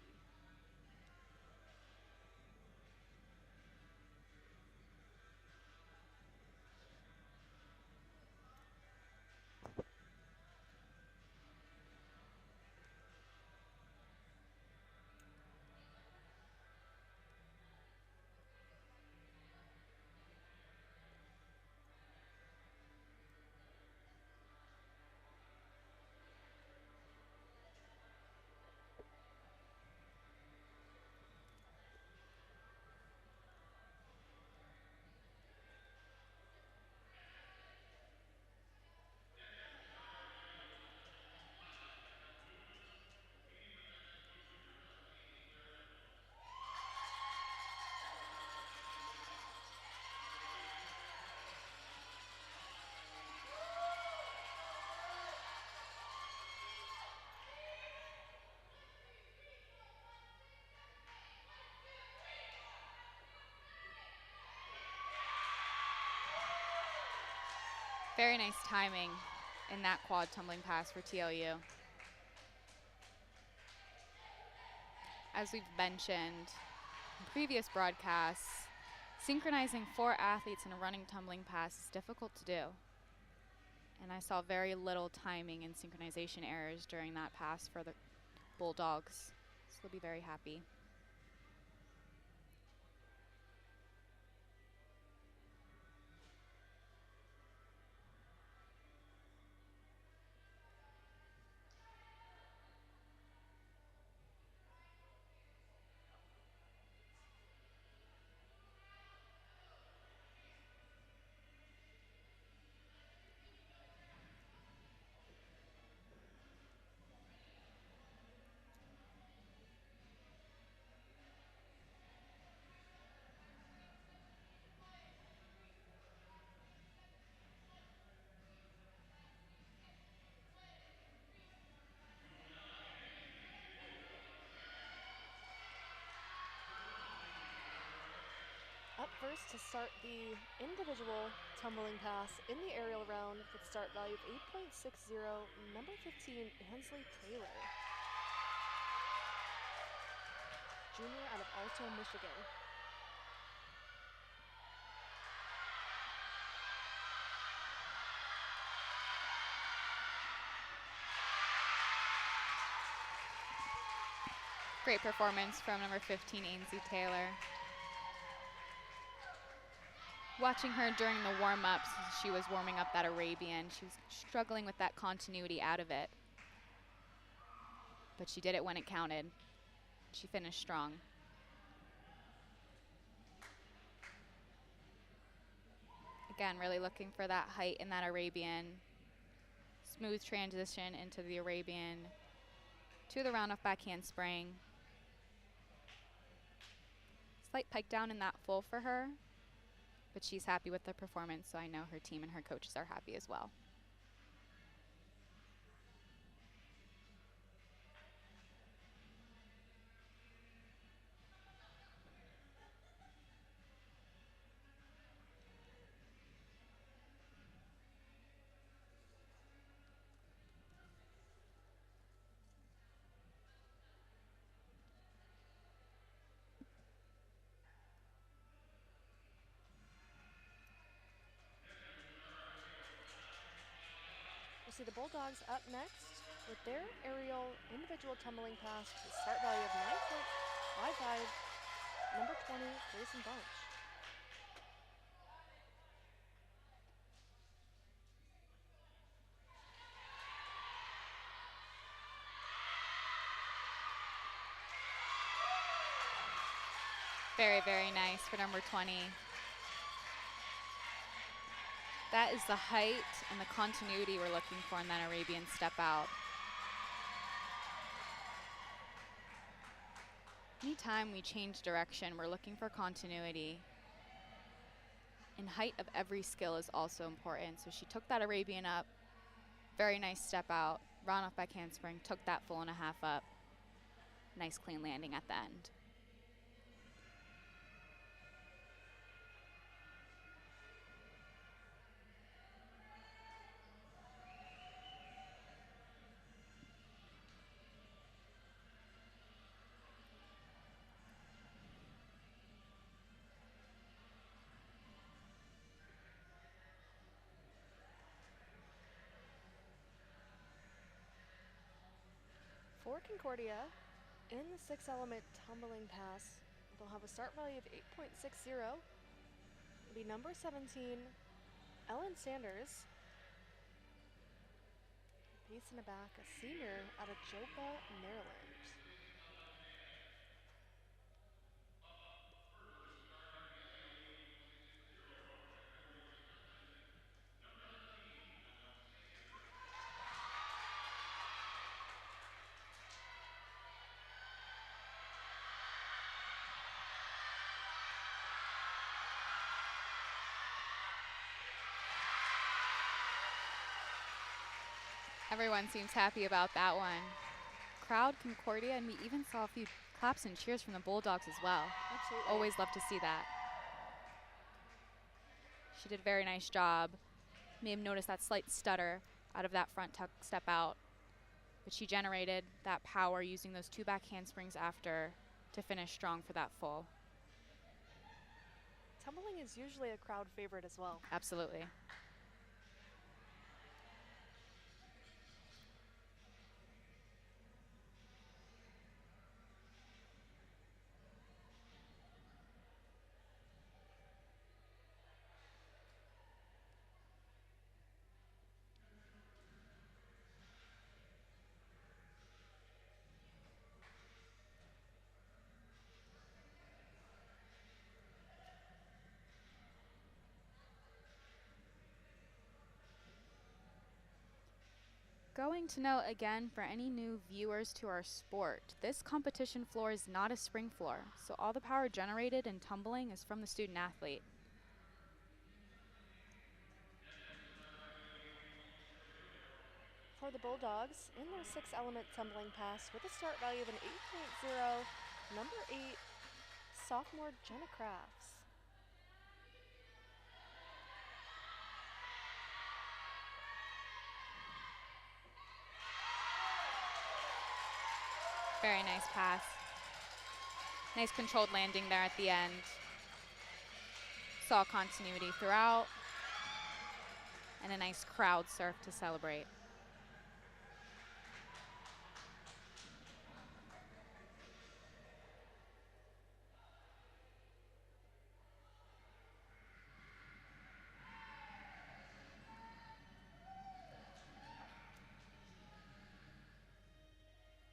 Very nice timing in that quad tumbling pass for TLU. As we've mentioned in previous broadcasts, synchronizing 4 athletes in a running tumbling pass is difficult to do. And I saw very little timing and synchronization errors during that pass for the Bulldogs, so they'll be very happy. first to start the individual tumbling pass in the aerial round with start value of 8.60, number 15, Ansley Taylor, junior out of Alto, Michigan. Great performance from number 15, Ainsley Taylor. Watching her during the warm-ups, she was warming up that Arabian. She was struggling with that continuity out of it. But she did it when it counted. She finished strong. Again, really looking for that height in that Arabian. Smooth transition into the Arabian to the round-off back handspring. Slight pike down in that full for her, but she's happy with the performance, so I know her team and her coaches are happy as well. We'll see the Bulldogs up next with their aerial individual tumbling pass with start value of 9.55, number 20, Grayson Bunch. Very, very nice for number 20. That is the height and the continuity we're looking for in that Arabian step out. Anytime we change direction, we're looking for continuity. And height of every skill is also important. So she took that Arabian up, very nice step out, round off back handspring, took that full and a half up. Nice clean landing at the end. For Concordia, in the 6-element tumbling pass, they'll have a start value of 8.60. It'll be number 17, Ellen Sanders. Pace in the back, a senior out of Jopa, Maryland. Everyone seems happy about that one. Crowd, Concordia, and we even saw a few claps and cheers from the Bulldogs as well. Absolutely. Always love to see that. She did a very nice job. May have noticed that slight stutter out of that front tuck step out, but she generated that power using those 2 back handsprings after to finish strong for that full. Tumbling is usually a crowd favorite as well. Absolutely. Going to note again for any new viewers to our sport, this competition floor is not a spring floor, so all the power generated in tumbling is from the student athlete. For the Bulldogs, in their 6-element tumbling pass with a start value of an 8.0, number 8, sophomore Jenna Crafts. Very nice pass. Nice controlled landing there at the end. Saw continuity throughout. And a nice crowd surf to celebrate.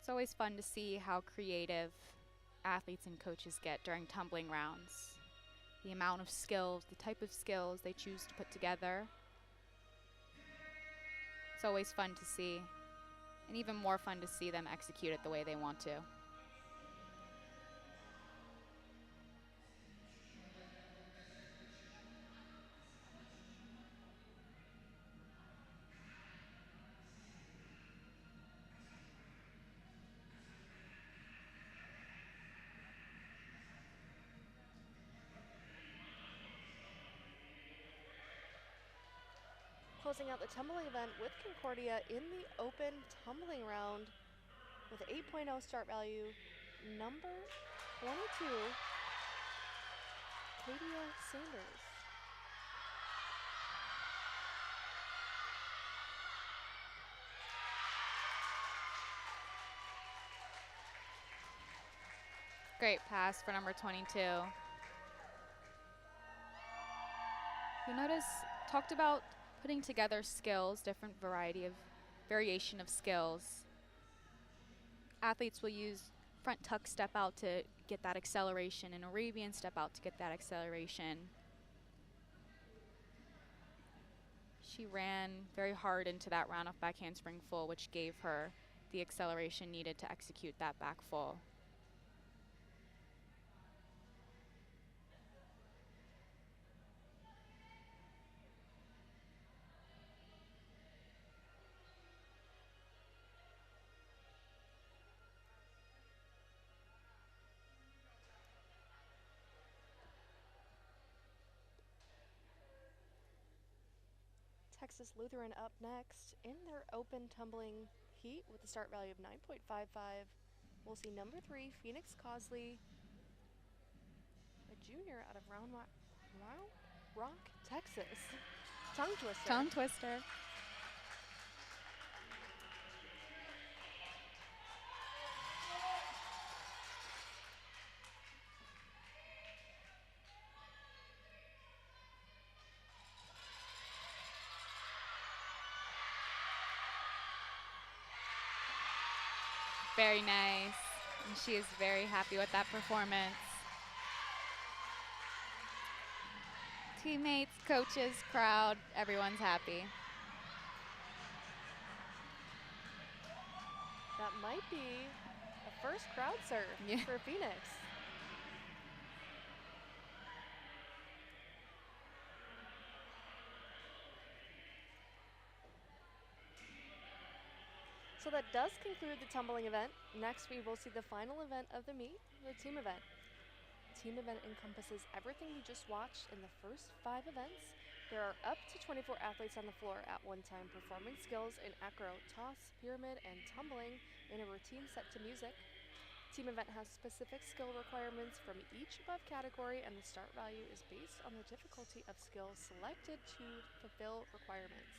It's always fun to see how creative athletes and coaches get during tumbling rounds. The amount of skills, the type of skills they choose to put together. It's always fun to see, and even more fun to see them execute it the way they want to. Closing out the tumbling event with Concordia in the open tumbling round with 8.0 start value, number 22, Kadia Sanders. Great pass for number 22. You'll notice, talked about putting together skills, different variation of skills. Athletes will use front tuck step out to get that acceleration and Arabian step out to get that acceleration. She ran very hard into that round off back handspring full, which gave her the acceleration needed to execute that back full. Texas Lutheran up next in their open tumbling heat with a start value of 9.55. We'll see number 3, Phoenix Cosley, a junior out of Round Rock, Texas. Tongue twister. Tongue twister. Very nice. And she is very happy with that performance. Teammates, coaches, crowd, everyone's happy. That might be a first crowd surf for Phoenix. So that does conclude the tumbling event. Next, we will see the final event of the meet, the team event. The team event encompasses everything we just watched in the first 5 events. There are up to 24 athletes on the floor at one time performing skills in acro, toss, pyramid, and tumbling in a routine set to music. Team event has specific skill requirements from each above category, and the start value is based on the difficulty of skills selected to fulfill requirements.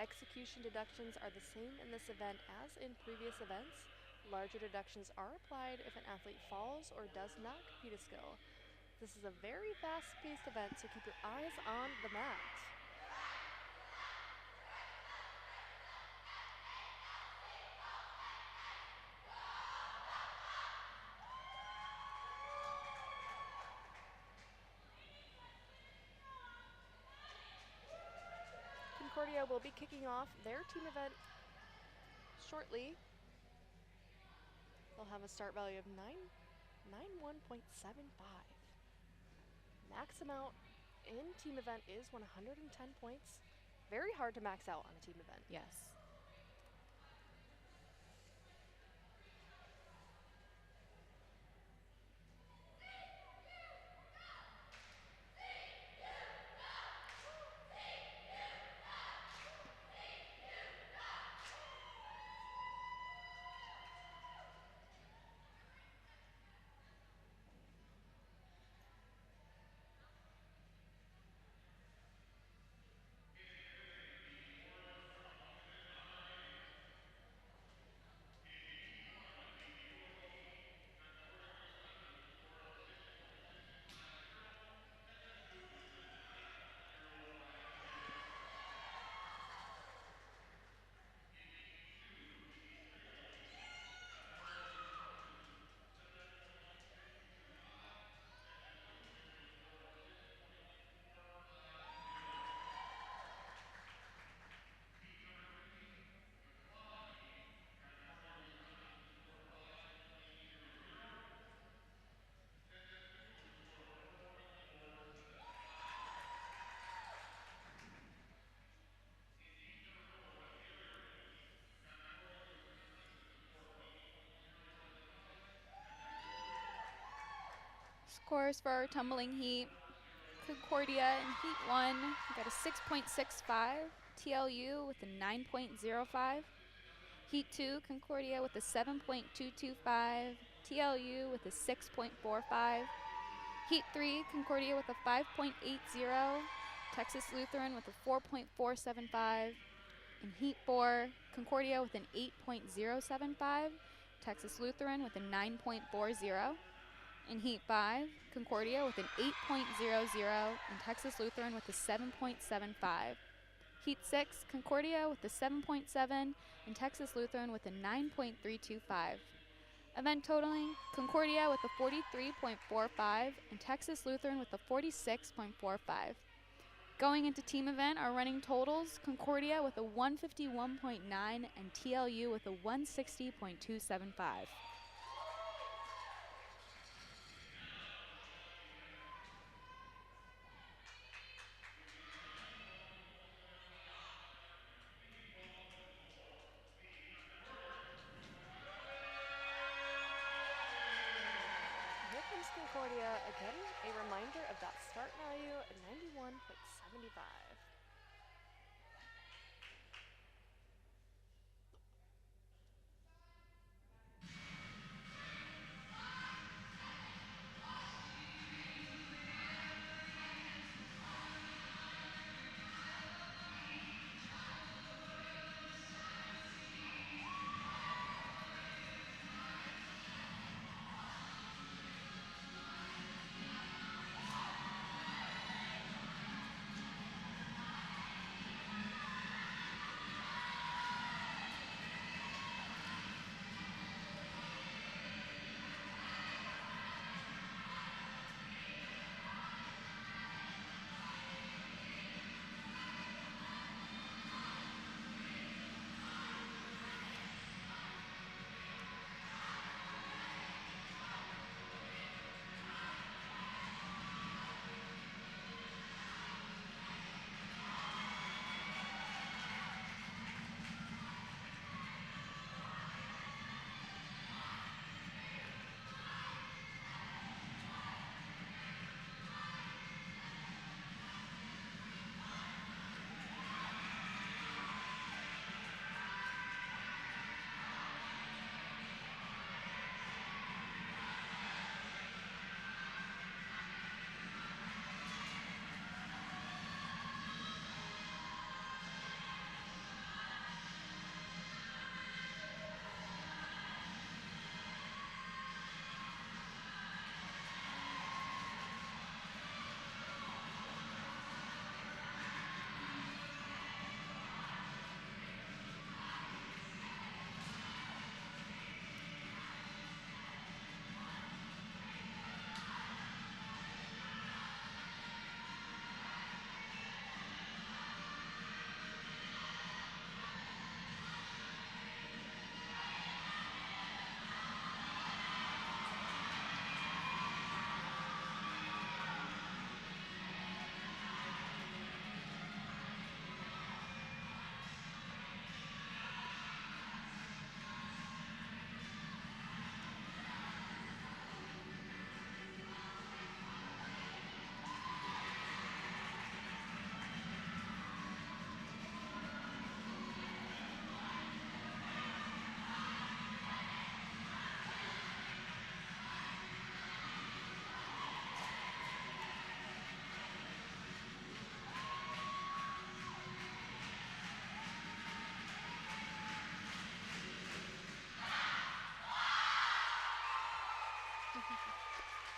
Execution deductions are the same in this event as in previous events. Larger deductions are applied if an athlete falls or does not complete a skill. This is a very fast-paced event, so keep your eyes on the mat. Concordia will be kicking off their team event shortly. They'll have a start value of 91.75. Max amount in team event is 110 points. Very hard to max out on a team event. Yes. Scores for our tumbling heat. Concordia in heat 1 got a 6.65. TLU with a 9.05. Heat 2, Concordia with a 7.225. TLU with a 6.45. Heat 3, Concordia with a 5.80. Texas Lutheran with a 4.475. In Heat 4, Concordia with an 8.075. Texas Lutheran with a 9.40. In Heat 5, Concordia with an 8.00 and Texas Lutheran with a 7.75. Heat 6, Concordia with a 7.7 and Texas Lutheran with a 9.325. Event totaling, Concordia with a 43.45 and Texas Lutheran with a 46.45. Going into team event, our running totals, Concordia with a 151.9 and TLU with a 160.275. Here comes Concordia again. A reminder of that start value at 91.75.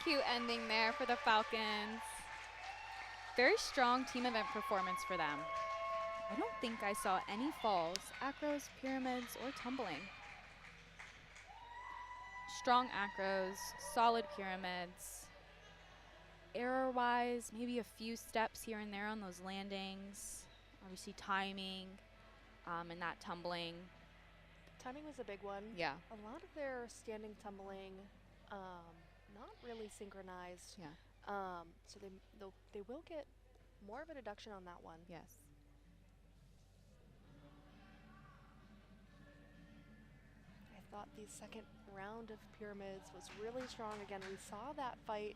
Cute ending there for the Falcons. Very strong team event performance for them. I don't think I saw any falls, acros, pyramids, or tumbling. Strong acros, solid pyramids. Error-wise, maybe a few steps here and there on those landings. Obviously timing and that tumbling. Timing was a big one. Yeah. A lot of their standing tumbling, not really synchronized. Yeah. So they will get more of a deduction on that one. Yes. I thought the second round of pyramids was really strong. Again, we saw that fight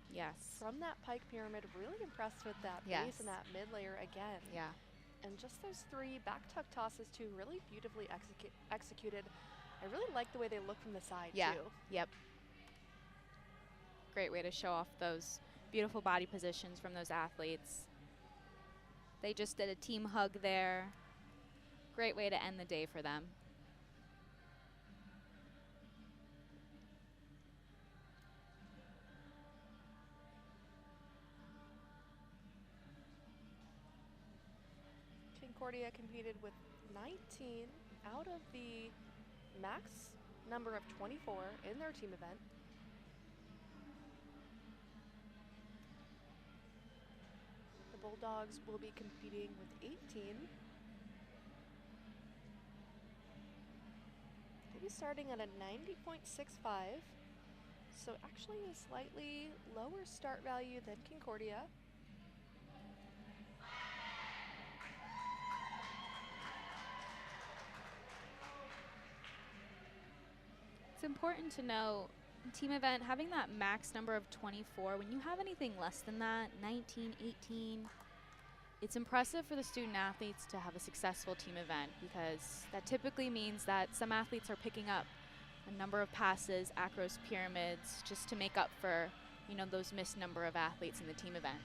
from that pike pyramid. Really impressed with that base and that mid layer again. Yeah. And just those 3 back tuck tosses too, really beautifully executed. I really like the way they look from the side too. Yep. Great way to show off those beautiful body positions from those athletes. They just did a team hug there. Great way to end the day for them. Concordia competed with 19 out of the max number of 24 in their team event. The Bulldogs will be competing with 18. They'll be starting at a 90.65, so actually a slightly lower start value than Concordia. It's important to know, team event, having that max number of 24, when you have anything less than that, 19, 18, it's impressive for the student athletes to have a successful team event, because that typically means that some athletes are picking up a number of passes, acros, pyramids, just to make up for, you know, those missed number of athletes in the team event.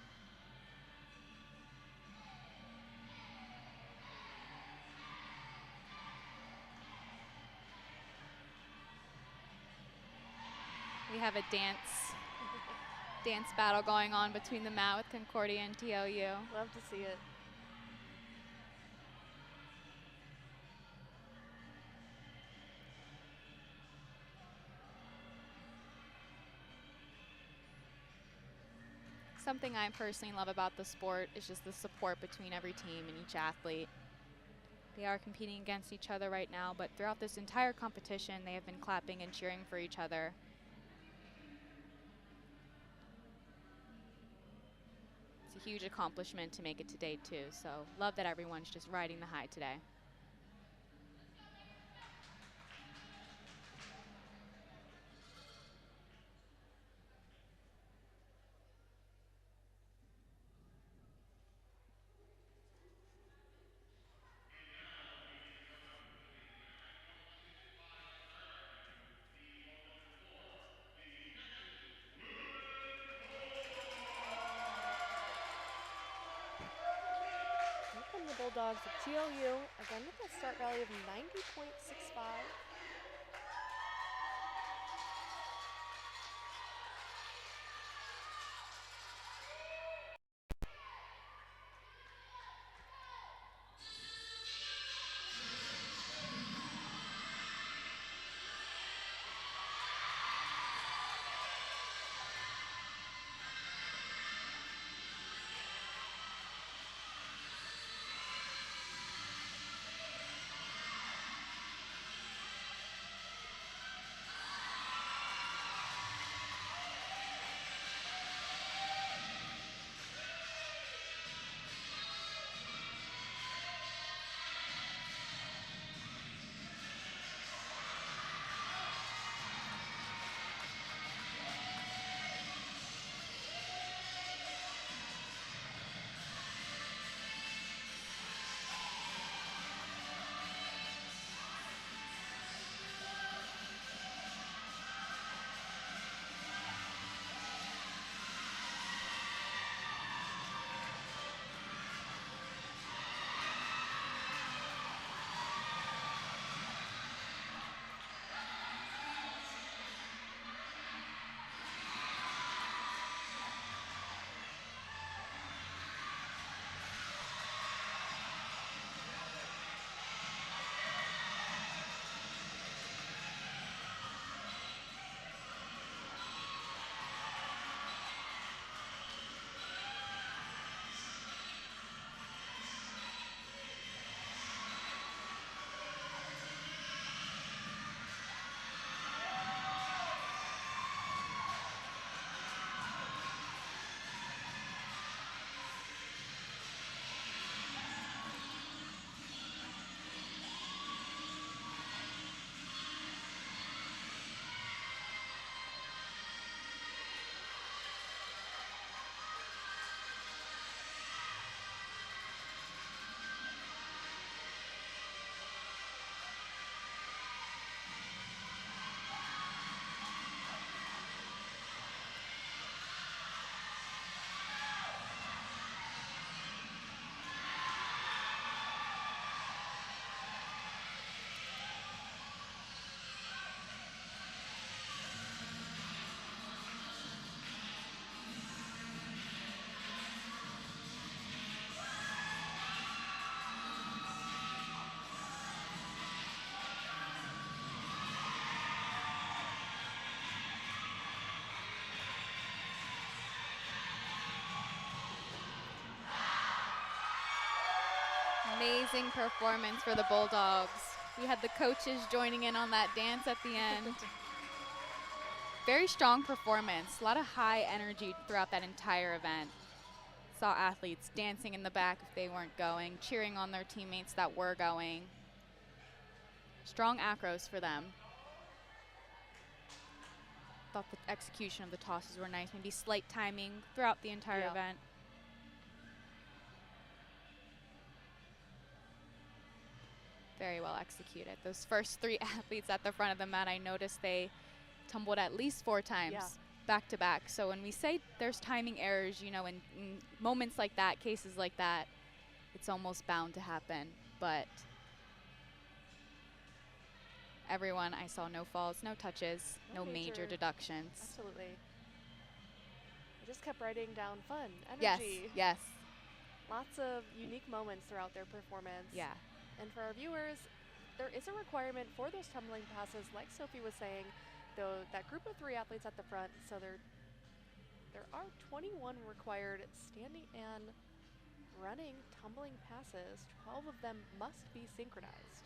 We have a dance battle going on between the mat with Concordia and TLU. Love to see it. Something I personally love about the sport is just the support between every team and each athlete. They are competing against each other right now, but throughout this entire competition, they have been clapping and cheering for each other. It's a huge accomplishment to make it to day 2, so love that everyone's just riding the high today. The Bulldogs of TLU, again with a start value of 90.65. Amazing performance for the Bulldogs. We had the coaches joining in on that dance at the end. Very strong performance, a lot of high energy throughout that entire event. Saw athletes dancing in the back if they weren't going, cheering on their teammates that were going. Strong acros for them. Thought the execution of the tosses were nice, maybe slight timing throughout the entire event. Very well executed. Those first 3 athletes at the front of the mat, I noticed they tumbled at least 4 times back to back. So when we say there's timing errors, you know, in moments like that, cases like that, it's almost bound to happen. But everyone, I saw no falls, no touches, no major deductions. Absolutely. I just kept writing down fun, Yes, energy. yes. Lots of unique moments throughout their performance. Yeah. And for our viewers, there is a requirement for those tumbling passes, like Sophie was saying, though that group of 3 athletes at the front, so there are 21 required standing and running tumbling passes. 12 of them must be synchronized.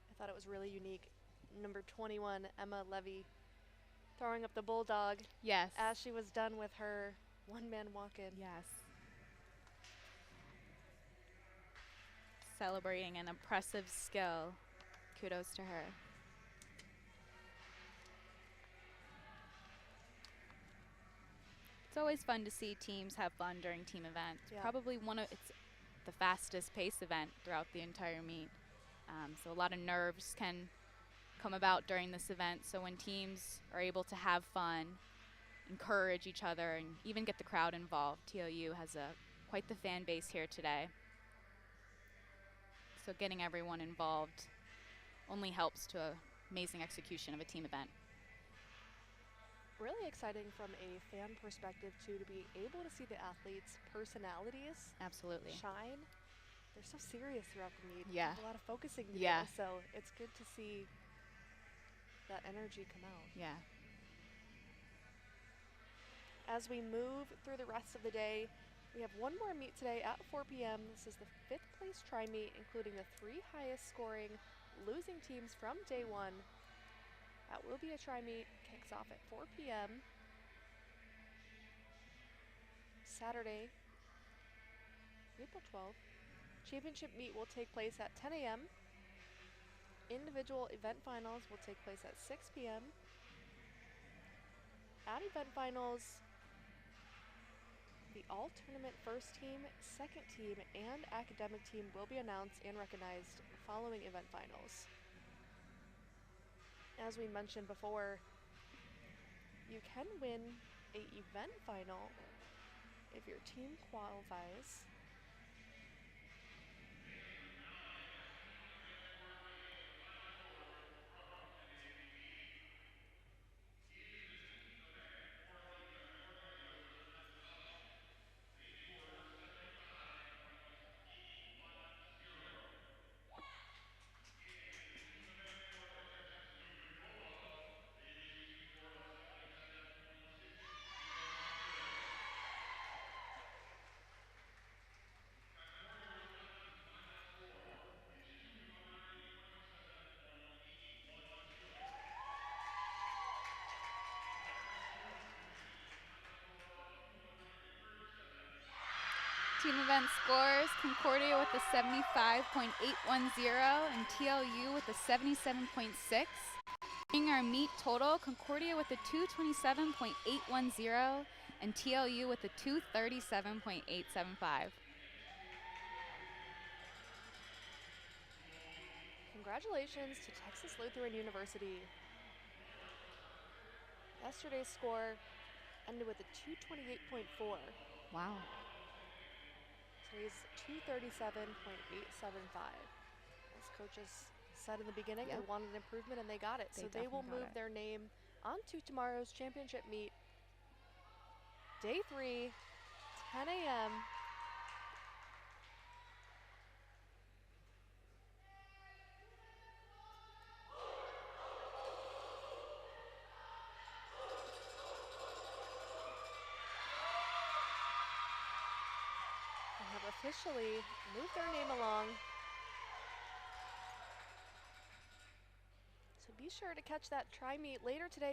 I thought it was really unique. Number 21, Emma Levy, throwing up the bulldog. Yes. As she was done with her one-man walk-in. Yes. Celebrating an impressive skill. Kudos to her. It's always fun to see teams have fun during team events. Yeah. Probably it's the fastest pace event throughout the entire meet. So a lot of nerves can come about during this event. So when teams are able to have fun, encourage each other, and even get the crowd involved, TLU has quite the fan base here today. So getting everyone involved only helps to an amazing execution of a team event. Really exciting from a fan perspective too, to be able to see the athletes' personalities Absolutely shine. They're so serious throughout the meet. Yeah. There's a lot of focusing to do, so it's good to see that energy come out. Yeah. As we move through the rest of the day, we have one more meet today at 4 p.m. This is the 5th place tri-meet, including the 3 highest scoring losing teams from day 1. That will be a tri-meet, kicks off at 4 p.m. Saturday, April 12th. Championship meet will take place at 10 a.m. Individual event finals will take place at 6 p.m. At event finals, the all-tournament first team, second team, and academic team will be announced and recognized following event finals. As we mentioned before, you can win an event final if your team qualifies. Team event scores, Concordia with a 75.810 and TLU with a 77.6. Bringing our meet total, Concordia with a 227.810 and TLU with a 237.875. Congratulations to Texas Lutheran University. Yesterday's score ended with a 228.4. Wow. Today's 237.875. As coaches said in the beginning, they wanted an improvement and they got it. So they will move their name onto tomorrow's championship meet. Day 3, 10 a.m. officially move their name along. So be sure to catch that tri-meet later today.